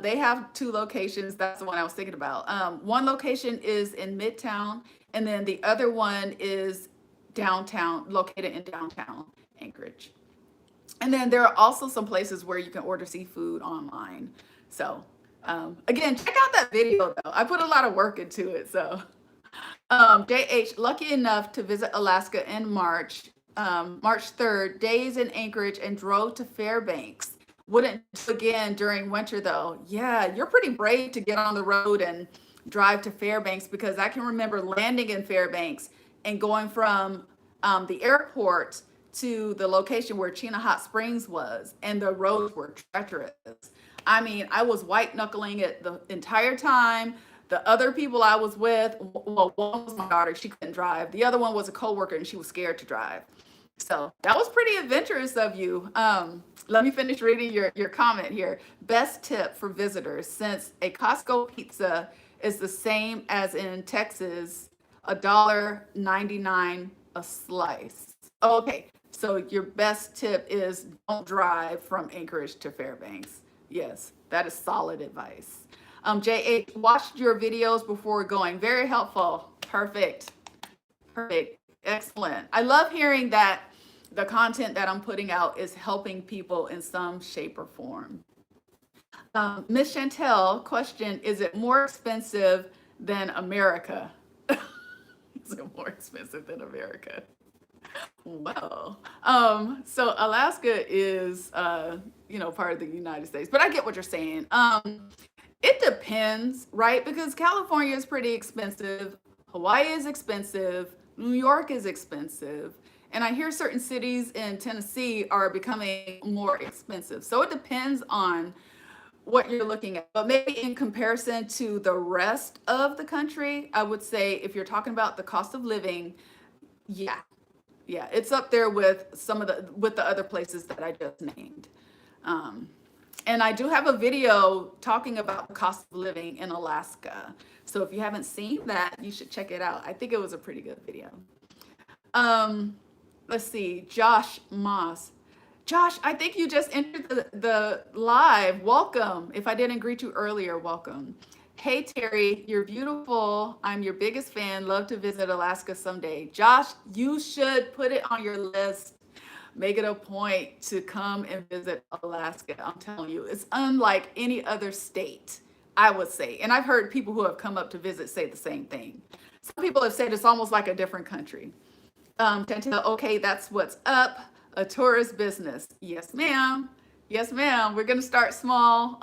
They have two locations. That's the one I was thinking about. One location is in Midtown, and then the other one is downtown, located in downtown Anchorage. And then there are also some places where you can order seafood online. So again, check out that video though. I put a lot of work into it. So JH, lucky enough to visit Alaska in March, March 3rd, days in Anchorage and drove to Fairbanks. Wouldn't do again during winter though. Yeah, you're pretty brave to get on the road and drive to Fairbanks, because I can remember landing in Fairbanks and going from the airport to the location where Chena Hot Springs was, and the roads were treacherous. I mean, I was white knuckling it the entire time. The other people I was with, well, one was my daughter, she couldn't drive. The other one was a coworker and she was scared to drive. So that was pretty adventurous of you. Let me finish reading your comment here. Best tip for visitors: since a Costco pizza is the same as in Texas, $1.99 a slice. Okay, so your best tip is don't drive from Anchorage to Fairbanks. Yes, that is solid advice. JH, watched your videos before going. Very helpful. Perfect. Perfect. Excellent. I love hearing that the content that I'm putting out is helping people in some shape or form. Miss Chantel, question, is it more expensive than America? Is it more expensive than America? Well, so Alaska is, part of the United States, but I get what you're saying. It depends, right? Because California is pretty expensive, Hawaii is expensive, New York is expensive, and I hear certain cities in Tennessee are becoming more expensive. So it depends on what you're looking at. But maybe in comparison to the rest of the country, I would say if you're talking about the cost of living, yeah, yeah, it's up there with the other places that I just named. Um, and I do have a video talking about the cost of living in Alaska. So if you haven't seen that, you should check it out. I think it was a pretty good video. Let's see, Josh Moss. Josh, I think you just entered the live. Welcome. If I didn't greet you earlier, welcome. Hey, Terry, you're beautiful. I'm your biggest fan. Love to visit Alaska someday. Josh, you should put it on your list. Make it a point to come and visit Alaska. I'm telling you, it's unlike any other state, I would say. And I've heard people who have come up to visit say the same thing. Some people have said it's almost like a different country. Chantel, okay, that's what's up. A tourist business. Yes, ma'am. Yes, ma'am. We're going to start small.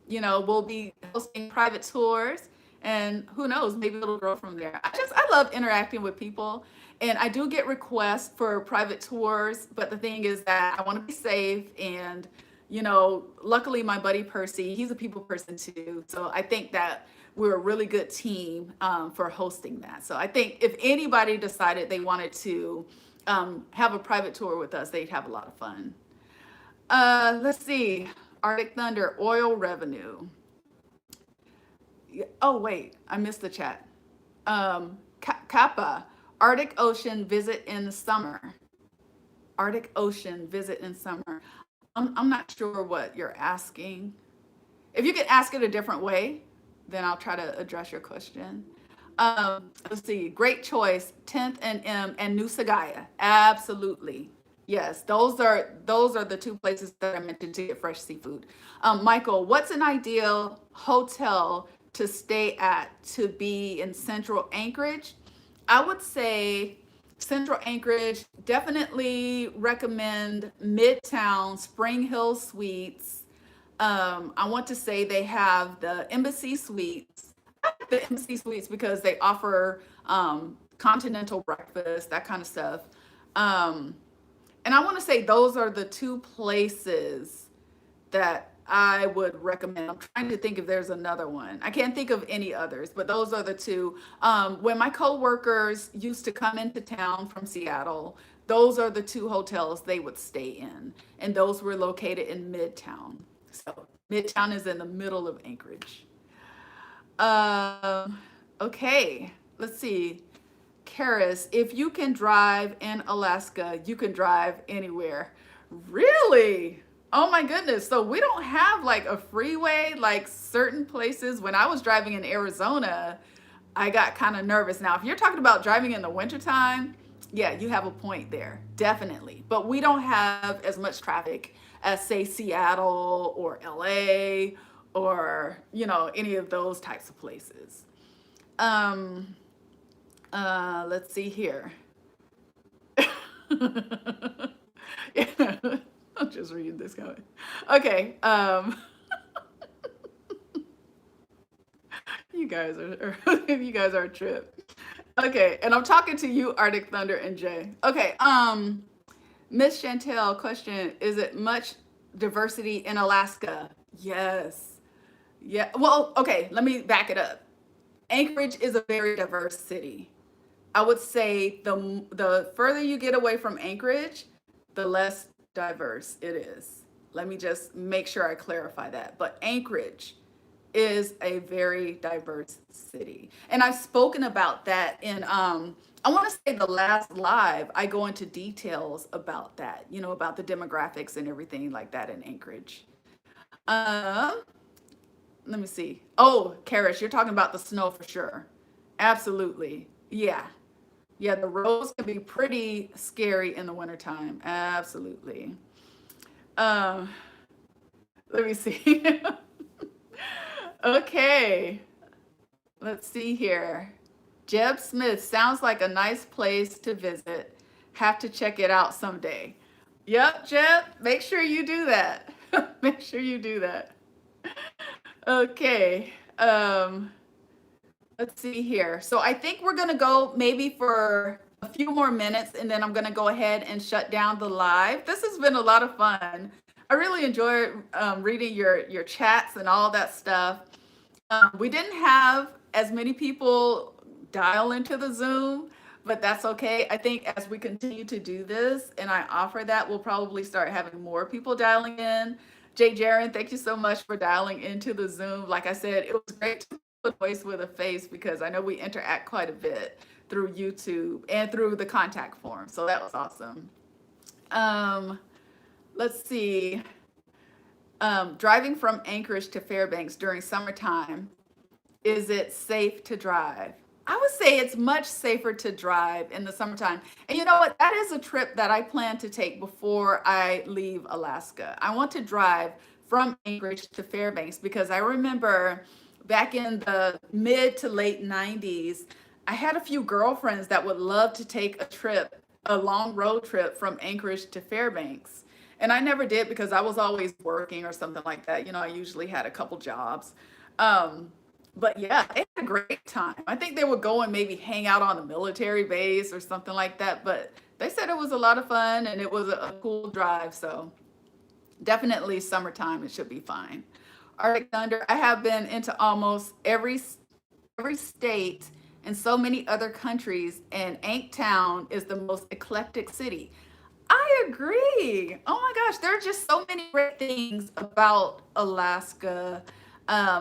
We'll be hosting private tours, and who knows, maybe it'll grow from there. I love interacting with people, and I do get requests for private tours, but the thing is that I want to be safe, and luckily my buddy Percy, he's a people person too, so I think that we're a really good team for hosting that. So I think if anybody decided they wanted to have a private tour with us, they'd have a lot of fun. Let's see. Arctic Thunder, oil revenue. Oh, wait, I missed the chat. Kappa, Arctic Ocean visit in the summer. Arctic Ocean visit in summer. I'm not sure what you're asking. If you could ask it a different way, then I'll try to address your question. Let's see. Great choice. 10th and M and Nusagaya. Absolutely. Yes, those are the two places that I mentioned to get fresh seafood. Michael, what's an ideal hotel to stay at to be in Central Anchorage? I would say Central Anchorage, definitely recommend Midtown Spring Hill Suites. I want to say they have the Embassy Suites. I like the Embassy Suites because they offer continental breakfast, that kind of stuff. And I want to say those are the two places that I would recommend. I'm trying to think if there's another one. I can't think of any others, but those are the two. When my coworkers used to come into town from Seattle, those are the two hotels they would stay in, and those were located in Midtown. So Midtown is in the middle of Anchorage. Okay, let's see. Karis, if you can drive in Alaska, you can drive anywhere. Really? Oh my goodness. So we don't have like a freeway like certain places. When I was driving in Arizona, I got kind of nervous. Now, if you're talking about driving in the wintertime, yeah, you have a point there, definitely. But we don't have as much traffic as, say, Seattle or LA or, any of those types of places. Let's see here. Yeah, I'm just reading this comment. Okay. You guys are a trip. Okay, and I'm talking to you, Arctic Thunder and Jay. Okay, Miss Chantel, question, is it much diversity in Alaska? Yes. Yeah, well, okay, let me back it up. Anchorage is a very diverse city. I would say the further you get away from Anchorage, the less diverse it is. Let me just make sure I clarify that. But Anchorage is a very diverse city. And I've spoken about that in I want to say the last live, I go into details about that, about the demographics and everything like that in Anchorage. Um let me see. Oh, Karish, you're talking about the snow for sure. Absolutely. Yeah. Yeah, the roads can be pretty scary in the wintertime. Absolutely. Um, let me see. Okay. Let's see here. Jeb Smith sounds like a nice place to visit. Have to check it out someday. Yep, Jeb, make sure you do that. Make sure you do that. Okay. Let's see here. So I think we're going to go maybe for a few more minutes and then I'm going to go ahead and shut down the live. This has been a lot of fun. I really enjoyed reading your chats and all that stuff. We didn't have as many people dial into the Zoom, but that's okay. I think as we continue to do this and I offer that, we'll probably start having more people dialing in. Jay Jaron, thank you so much for dialing into the Zoom. Like I said, it was great to put a voice with a face because I know we interact quite a bit through YouTube and through the contact form. So that was awesome. Let's see. Driving from Anchorage to Fairbanks during summertime, is it safe to drive? I would say it's much safer to drive in the summertime. And you know what? That is a trip that I plan to take before I leave Alaska. I want to drive from Anchorage to Fairbanks because I remember back in the mid to late 90s, I had a few girlfriends that would love to take a trip, a long road trip from Anchorage to Fairbanks. And I never did because I was always working or something like that. You know, I usually had a couple jobs. Um, but yeah, they had a great time. I think they would go and maybe hang out on a military base or something like that. But they said it was a lot of fun and it was a cool drive. So definitely summertime, it should be fine. Arctic Thunder, I have been into almost every state and so many other countries, and Anktown is the most eclectic city. I agree. Oh my gosh, there are just so many great things about Alaska.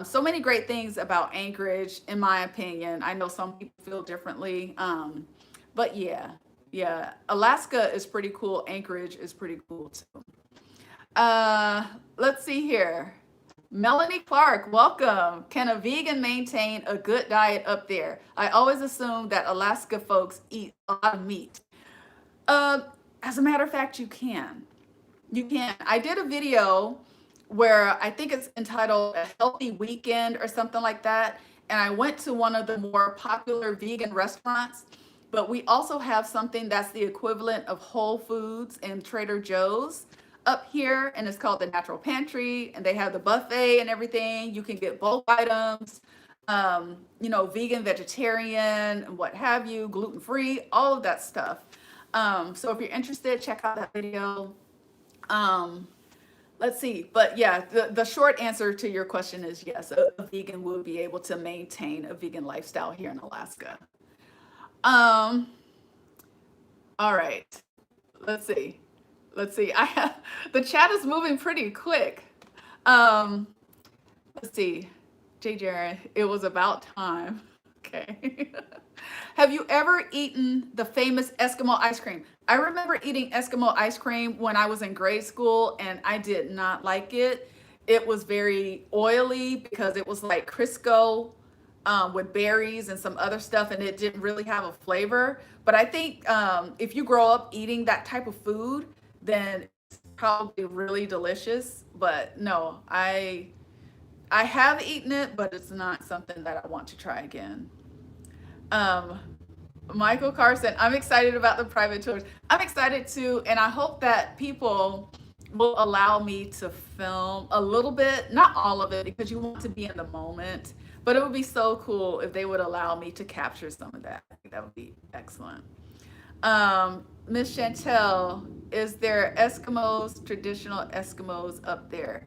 So many great things about Anchorage, in my opinion. I know some people feel differently. But yeah, yeah. Alaska is pretty cool. Anchorage is pretty cool too. Let's see here. Melanie Clark, welcome. Can a vegan maintain a good diet up there? I always assume that Alaska folks eat a lot of meat. Uh, as a matter of fact, you can. You can. I did a video where I think it's entitled A Healthy Weekend or something like that. And I went to one of the more popular vegan restaurants, but we also have something that's the equivalent of Whole Foods and Trader Joe's up here, and it's called the Natural Pantry, and they have the buffet and everything. You can get both items, you know, vegan, vegetarian, and what have you, gluten-free, all of that stuff. So if you're interested, check out that video. Um, let's see. But yeah, the short answer to your question is yes, a vegan would be able to maintain a vegan lifestyle here in Alaska. Um, all right. Let's see. Let's see. I have the chat is moving pretty quick. Um, let's see. Jay Jared, it was about time. Okay. Have you ever eaten the famous Eskimo ice cream? I remember eating Eskimo ice cream when I was in grade school and I did not like it. It was very oily because it was like Crisco with berries and some other stuff, and it didn't really have a flavor. But I think if you grow up eating that type of food, then it's probably really delicious. But no, I have eaten it, but it's not something that I want to try again. Um, Michael Carson, I'm excited about the private tours. I'm excited too, and I hope that people will allow me to film a little bit, not all of it, because you want to be in the moment. But it would be so cool if they would allow me to capture some of that. I think that would be excellent. Miss Chantel, is there Eskimos, traditional Eskimos up there?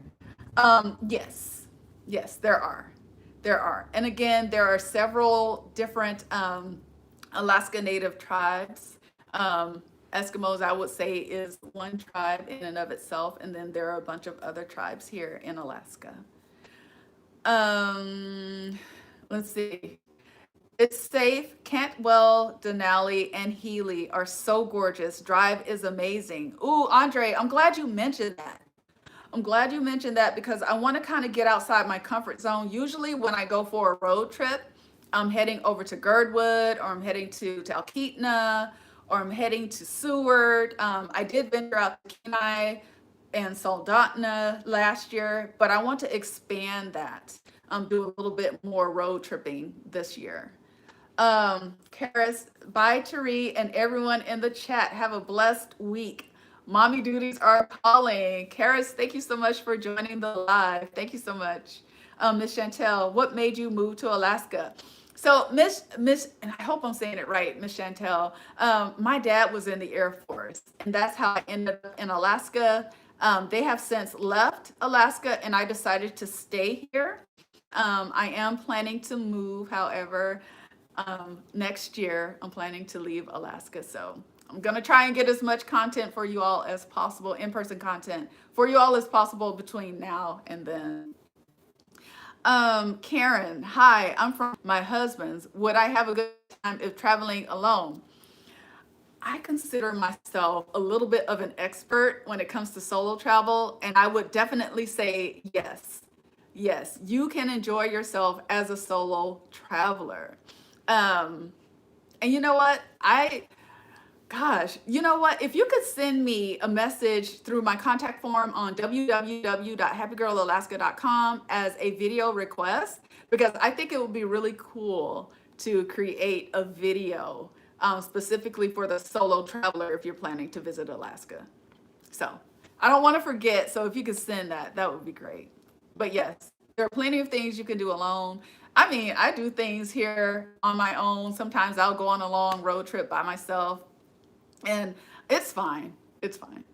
Yes, yes, there are. There are. And again, there are several different Alaska Native tribes. Eskimos, I would say, is one tribe in and of itself, and then there are a bunch of other tribes here in Alaska. Um, let's see. It's safe. Cantwell, Denali, and Healy are so gorgeous. Drive is amazing. Ooh, Andre, I'm glad you mentioned that. I'm glad you mentioned that because I want to kind of get outside my comfort zone. Usually, when I go for a road trip, I'm heading over to Girdwood, or I'm heading to Talkeetna, or I'm heading to Seward. I did venture out to Kenai and Soldotna last year, but I want to expand that, do a little bit more road tripping this year. Karis, bye, Tari, and everyone in the chat. Have a blessed week. Mommy duties are calling. Karis, thank you so much for joining the live. Thank you so much. Miss Chantel, what made you move to Alaska? So and I hope I'm saying it right, Miss Chantel. My dad was in the Air Force, and that's how I ended up in Alaska. They have since left Alaska, and I decided to stay here. I am planning to move, however, next year. I'm planning to leave Alaska, so I'm gonna try and get as much content for you all as possible, in-person content for you all as possible between now and then. Karen, hi, I'm from my husband's. Would I have a good time if traveling alone? I consider myself a little bit of an expert when it comes to solo travel, and I would definitely say yes. Yes, you can enjoy yourself as a solo traveler. Um, and you know what? Gosh, you know what? If you could send me a message through my contact form on www.happygirlalaska.com as a video request, because I think it would be really cool to create a video specifically for the solo traveler if you're planning to visit Alaska. So I don't want to forget. So if you could send that, that would be great. But yes, there are plenty of things you can do alone. I mean, I do things here on my own. Sometimes I'll go on a long road trip by myself, and it's fine. It's fine.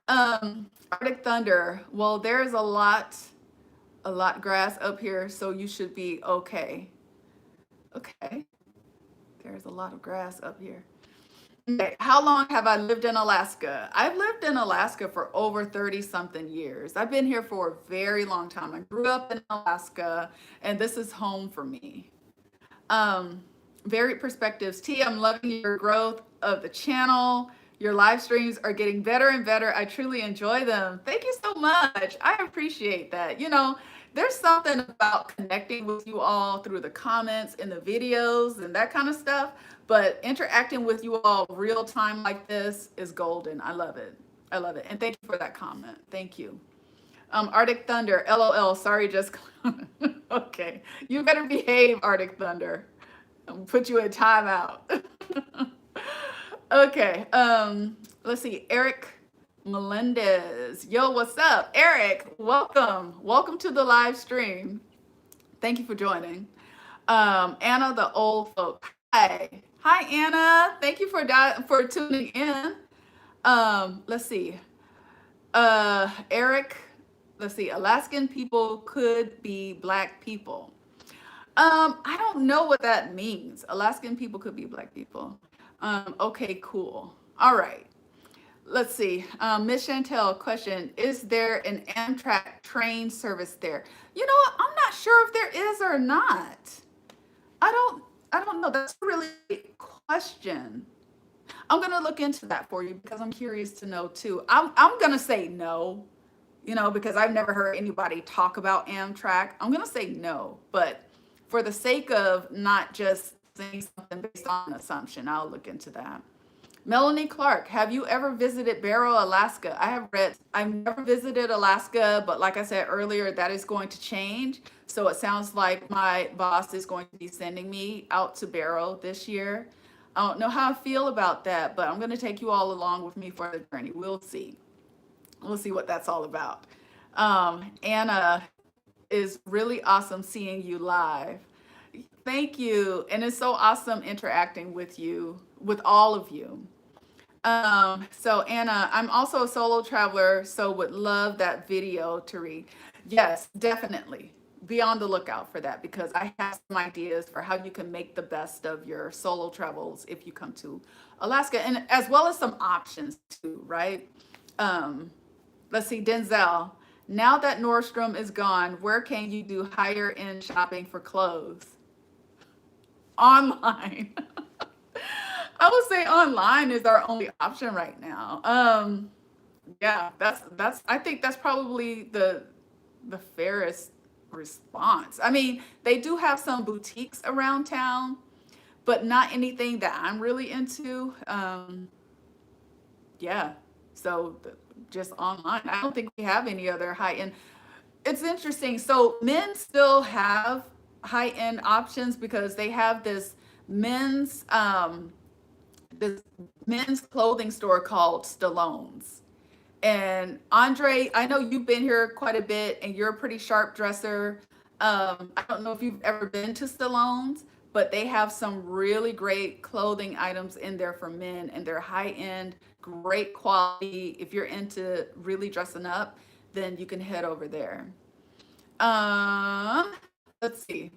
Arctic Thunder. Well, there's a lot grass up here, so you should be okay. Okay. There's a lot of grass up here. Okay, how long have I lived in Alaska? I've lived in Alaska for over 30 something years. I've been here for a very long time. I grew up in Alaska, and this is home for me. Um, Varied perspectives. T, I'm loving your growth of the channel. Your live streams are getting better and better. I truly enjoy them. Thank you so much. I appreciate that. You know, there's something about connecting with you all through the comments in the videos and that kind of stuff. But interacting with you all real time like this is golden. I love it. I love it. And thank you for that comment. Thank you. Arctic Thunder, LOL. Sorry, just okay. You better behave, Arctic Thunder. I'll put you in timeout. Okay. Let's see. Eric Melendez. Yo, what's up? Eric, welcome. Welcome to the live stream. Thank you for joining. Anna, the old folk. Hi. Hi, Anna. Thank you for tuning in. Let's see. Eric, let's see. Alaskan people could be Black people. I don't know what that means. Alaskan people could be Black people. Okay, cool. All right. Let's see. Miss Chantel, question: is there an Amtrak train service there? You know what? I'm not sure if there is or not. I don't. I don't know. That's a really good question. I'm gonna look into that for you because I'm curious to know too. I'm gonna say no, you know, because I've never heard anybody talk about Amtrak. I'm gonna say no, but for the sake of not just saying something based on an assumption, I'll look into that. Melanie Clark, have you ever visited Barrow, Alaska? I've never visited Alaska, but like I said earlier, that is going to change. So it sounds like my boss is going to be sending me out to Barrow this year. I don't know how I feel about that, but I'm going to take you all along with me for the journey. We'll see. We'll see what that's all about. Anna, is really awesome seeing you live. Thank you. And it's so awesome interacting with you, with all of you. So Anna, I'm also a solo traveler, so would love that video to read. Yes, definitely. Be on the lookout for that because I have some ideas for how you can make the best of your solo travels if you come to Alaska, and as well as some options too, right? Um, let's see, Denzel. Now that Nordstrom is gone, where can you do higher end shopping for clothes? Online. I would say online is our only option right now. Yeah, that's I think that's probably the fairest response. I mean, they do have some boutiques around town, but not anything that I'm really into. Yeah. So just online. I don't think we have any other high end. It's interesting. So men still have high end options because they have men's um this men's clothing store called Stallone's. And Andre, I know you've been here quite a bit and you're a pretty sharp dresser. I don't know if you've ever been to Stallone's, but they have some really great clothing items in there for men and they're high end, great quality. If you're into really dressing up, then you can head over there. Let's see.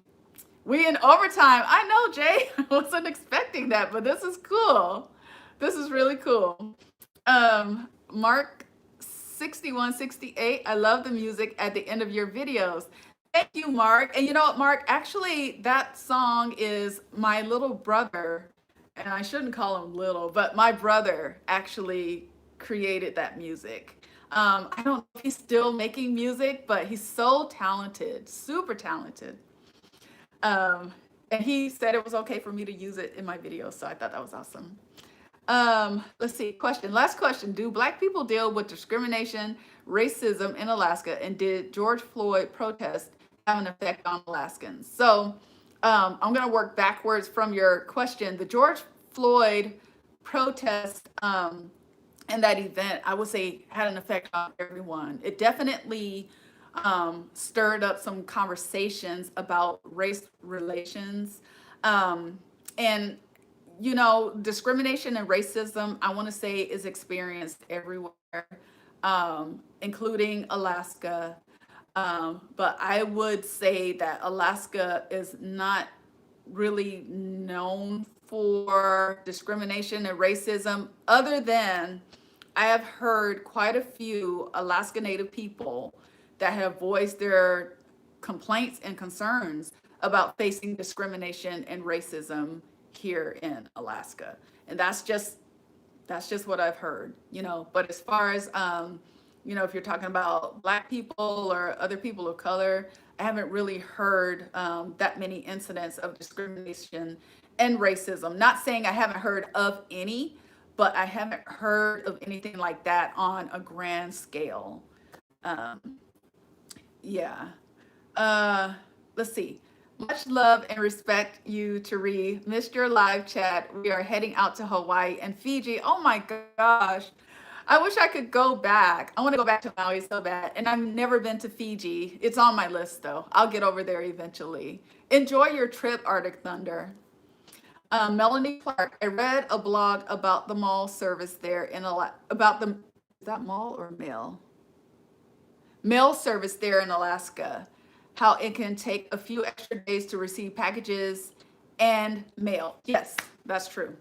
We in overtime. I know, Jay. I wasn't expecting that, but this is cool. This is really cool. Mark 6168. I love the music at the end of your videos. Thank you, Mark. And you know what, Mark? Actually, that song is my little brother, and I shouldn't call him little, but my brother actually created that music. I don't know if he's still making music, but he's so talented, super talented. Um, and he said it was okay for me to use it in my video, so I thought that was awesome. Let's see. Question. Last question. Do Black people deal with discrimination, racism in Alaska, and did George Floyd protest have an effect on Alaskans? So, I'm going to work backwards from your question. The George Floyd protest and that event, I would say, had an effect on everyone. It definitely stirred up some conversations about race relations. And discrimination and racism, I want to say, is experienced everywhere, including Alaska. But I would say that Alaska is not really known for discrimination and racism, other than I have heard quite a few Alaska Native people that have voiced their complaints and concerns about facing discrimination and racism here in Alaska. And that's just what I've heard. But as far as if you're talking about Black people or other people of color, I haven't really heard that many incidents of discrimination and racism. Not saying I haven't heard of any, but I haven't heard of anything like that on a grand scale. Um, yeah. Uh, let's see. Much love and respect you, Tari. Missed your live chat. We are heading out to Hawaii and Fiji. Oh my gosh. I wish I could go back. I want to go back to Maui so bad. And I've never been to Fiji. It's on my list though. I'll get over there eventually. Enjoy your trip, Arctic Thunder. Melanie Clark, I read a blog about the mall service there about the, is that mall or mail? Mail service there in Alaska, how it can take a few extra days to receive packages and mail. Yes, that's true.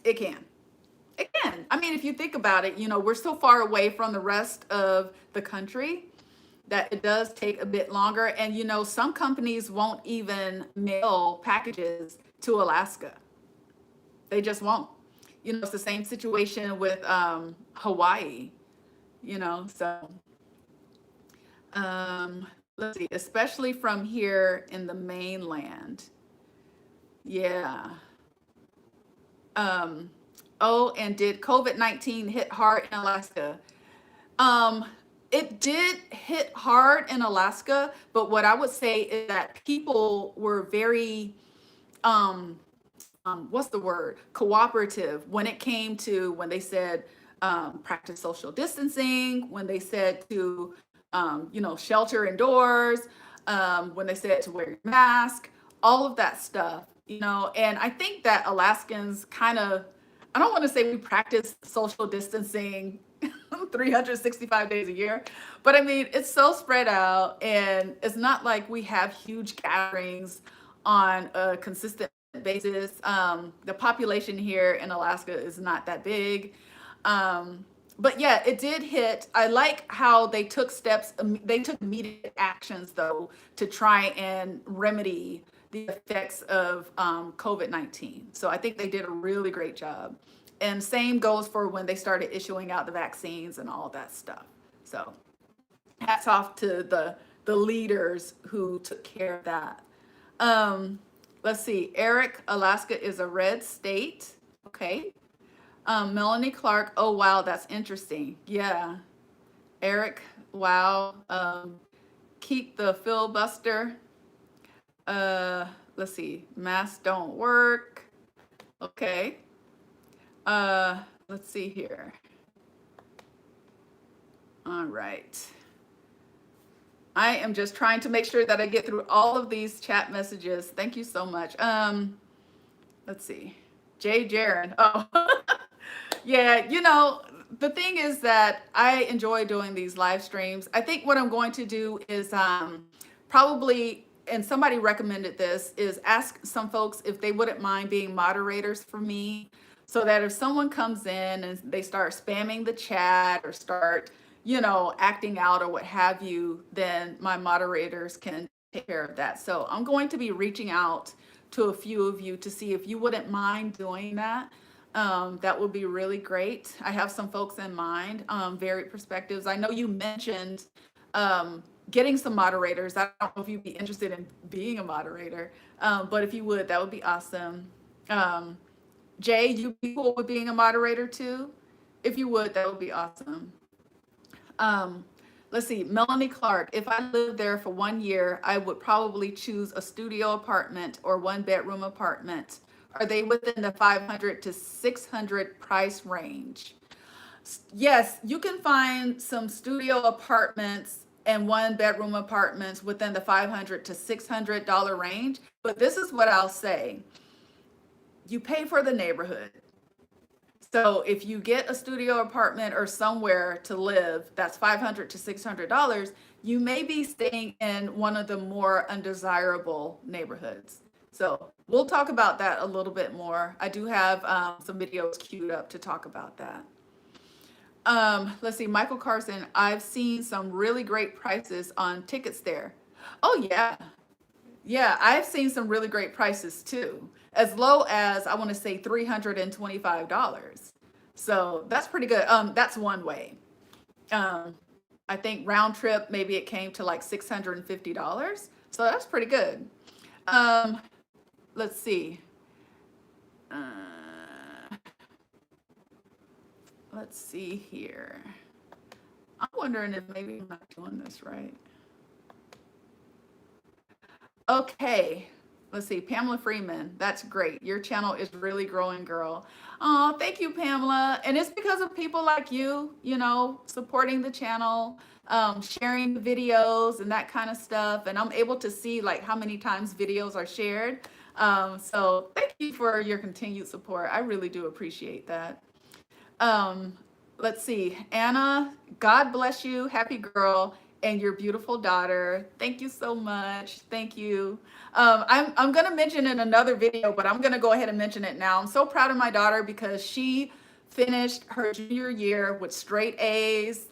It can. It can. I mean, if you think about it, we're so far away from the rest of the country that it does take a bit longer. And, some companies won't even mail packages to Alaska. They just won't. It's the same situation with Hawaii, so let's see, especially from here in the mainland. Yeah. Um, oh, and did COVID-19 hit hard in Alaska? Um, it did hit hard in Alaska, but what I would say is that people were very, um, what's the word? Cooperative when it came to when they said practice social distancing, when they said to, shelter indoors, when they said to wear your mask, all of that stuff. And I think that Alaskans kind of, I don't want to say we practice social distancing 365 days a year, but I mean, it's so spread out and it's not like we have huge gatherings on a consistent basis. The population here in Alaska is not that big. But yeah, it did hit. I like how they took steps, they took immediate actions though to try and remedy the effects of COVID-19. So I think they did a really great job. And same goes for when they started issuing out the vaccines and all that stuff. So hats off to the leaders who took care of that. Um, let's see. Eric, Alaska is a red state. Okay. Melanie Clark. Oh wow, that's interesting. Yeah. Eric, wow. Keep the filibuster. Let's see. Masks don't work. Okay. Let's see here. All right. I am just trying to make sure that I get through all of these chat messages. Thank you so much. Let's see. Jay Jaron. Oh, yeah. You know, the thing is that I enjoy doing these live streams. I think what I'm going to do is probably, and somebody recommended this, is ask some folks if they wouldn't mind being moderators for me, so that if someone comes in and they start spamming the chat or start, you know, acting out or what have you, then my moderators can take care of that. So I'm going to be reaching out to a few of you to see if you wouldn't mind doing that. That would be really great. I have some folks in mind, varied perspectives. I know you mentioned getting some moderators. I don't know if you'd be interested in being a moderator, but if you would, that would be awesome. Jay, you be cool with being a moderator too? If you would, that would be awesome. Let's see, Melanie Clark. If I lived there for 1 year, I would probably choose a studio apartment or 1-bedroom apartment. Are they within the 500 to 600 price range? Yes, you can find some studio apartments and 1-bedroom apartments within the $500 to $600 range. But this is what I'll say. You pay for the neighborhood. So if you get a studio apartment or somewhere to live that's $500 to $600, you may be staying in one of the more undesirable neighborhoods. So we'll talk about that a little bit more. I do have some videos queued up to talk about that. Let's see, Michael Carson, I've seen some really great prices on tickets there. Oh yeah. Yeah, I've seen some really great prices too, as low as I want to say $325. So that's pretty good. That's one way. I think round trip, maybe it came to like $650. So that's pretty good. Let's see. Let's see here. I'm wondering if maybe I'm not doing this right. Okay, let's see. Pamela Freeman, that's great. Your channel is really growing, girl. Oh, thank you, Pamela. And it's because of people like you, you know, supporting the channel, sharing the videos and that kind of stuff. And I'm able to see like how many times videos are shared. So thank you for your continued support. I really do appreciate that. Let's see. Anna, God bless you. Happy girl. And your beautiful daughter. Thank you so much. Thank you. I'm going to mention in another video, but I'm going to go ahead and mention it now. I'm so proud of my daughter because she finished her junior year with straight A's.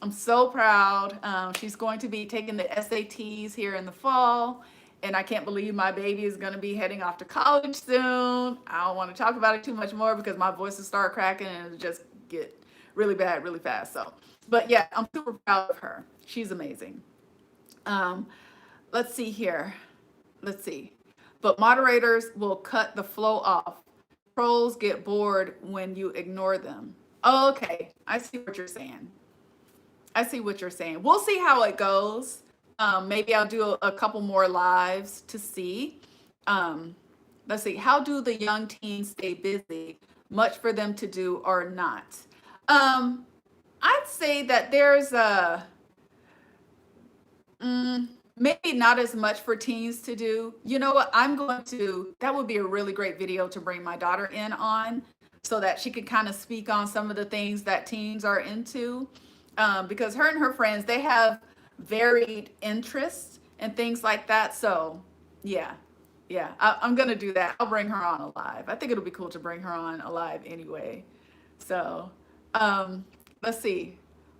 I'm so proud. She's going to be taking the SATs here in the fall. And I can't believe my baby is going to be heading off to college soon. I don't want to talk about it too much more because my voice will start cracking and it'll just get really bad really fast. So, but yeah, I'm super proud of her. She's amazing. Let's see here. Let's see. But moderators will cut the flow off. Trolls get bored when you ignore them. Oh, okay. I see what you're saying. I see what you're saying. We'll see how it goes. Maybe I'll do a couple more lives to see. Let's see. How do the young teens stay busy? Much for them to do or not? I'd say that there's maybe not as much for teens to do. You know what? That would be a really great video to bring my daughter in on so that she could kind of speak on some of the things that teens are into. Because her and her friends, they have varied interests and things like that. So yeah, I'm going to do that. I'll bring her on alive. I think it'll be cool to bring her on alive anyway. So let's see.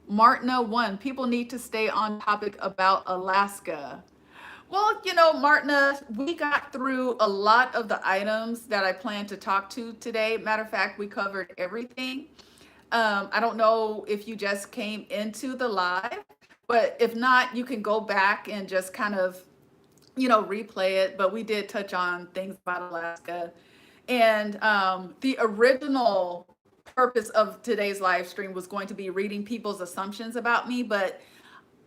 Martina 1, people need to stay on topic about Alaska. Well, Martina, we got through a lot of the items that I plan to talk to today. Matter of fact, we covered everything. I don't know if you just came into the live, but if not, you can go back and just kind of, replay it. But we did touch on things about Alaska. And the original purpose of today's live stream was going to be reading people's assumptions about me, but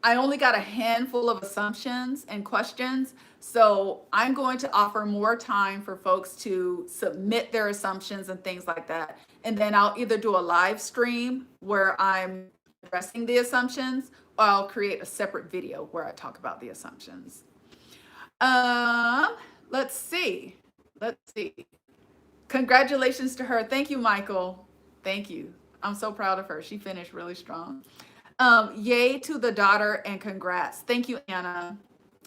I only got a handful of assumptions and questions. So I'm going to offer more time for folks to submit their assumptions and things like that. And then I'll either do a live stream where I'm addressing the assumptions, or I'll create a separate video where I talk about the assumptions. Um, let's see. Let's see. Congratulations to her. Thank you, Michael. Thank you. I'm so proud of her. She finished really strong. Yay to the daughter and congrats. Thank you, Anna.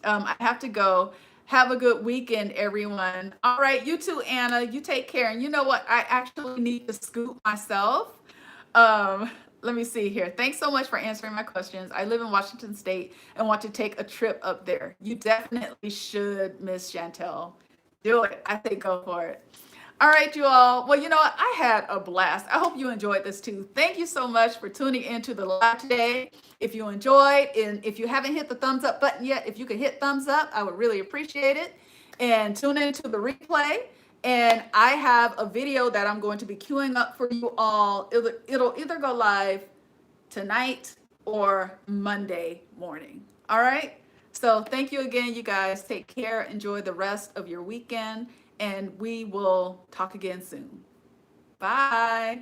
I have to go. Have a good weekend, everyone. All right, you too, Anna. You take care. And you know what? I actually need to scoop myself. Let me see here. Thanks so much for answering my questions. I live in Washington State and want to take a trip up there. You definitely should, Miss Chantel. Do it. I think go for it. All right, you all. Well, you know what? I had a blast. I hope you enjoyed this too. Thank you so much for tuning into the live today. If you enjoyed, and if you haven't hit the thumbs up button yet, if you could hit thumbs up, I would really appreciate it. And tune into the replay. And I have a video that I'm going to be queuing up for you all. It'll either go live tonight or Monday morning. All right. So thank you again, you guys. Take care. Enjoy the rest of your weekend. And we will talk again soon. Bye.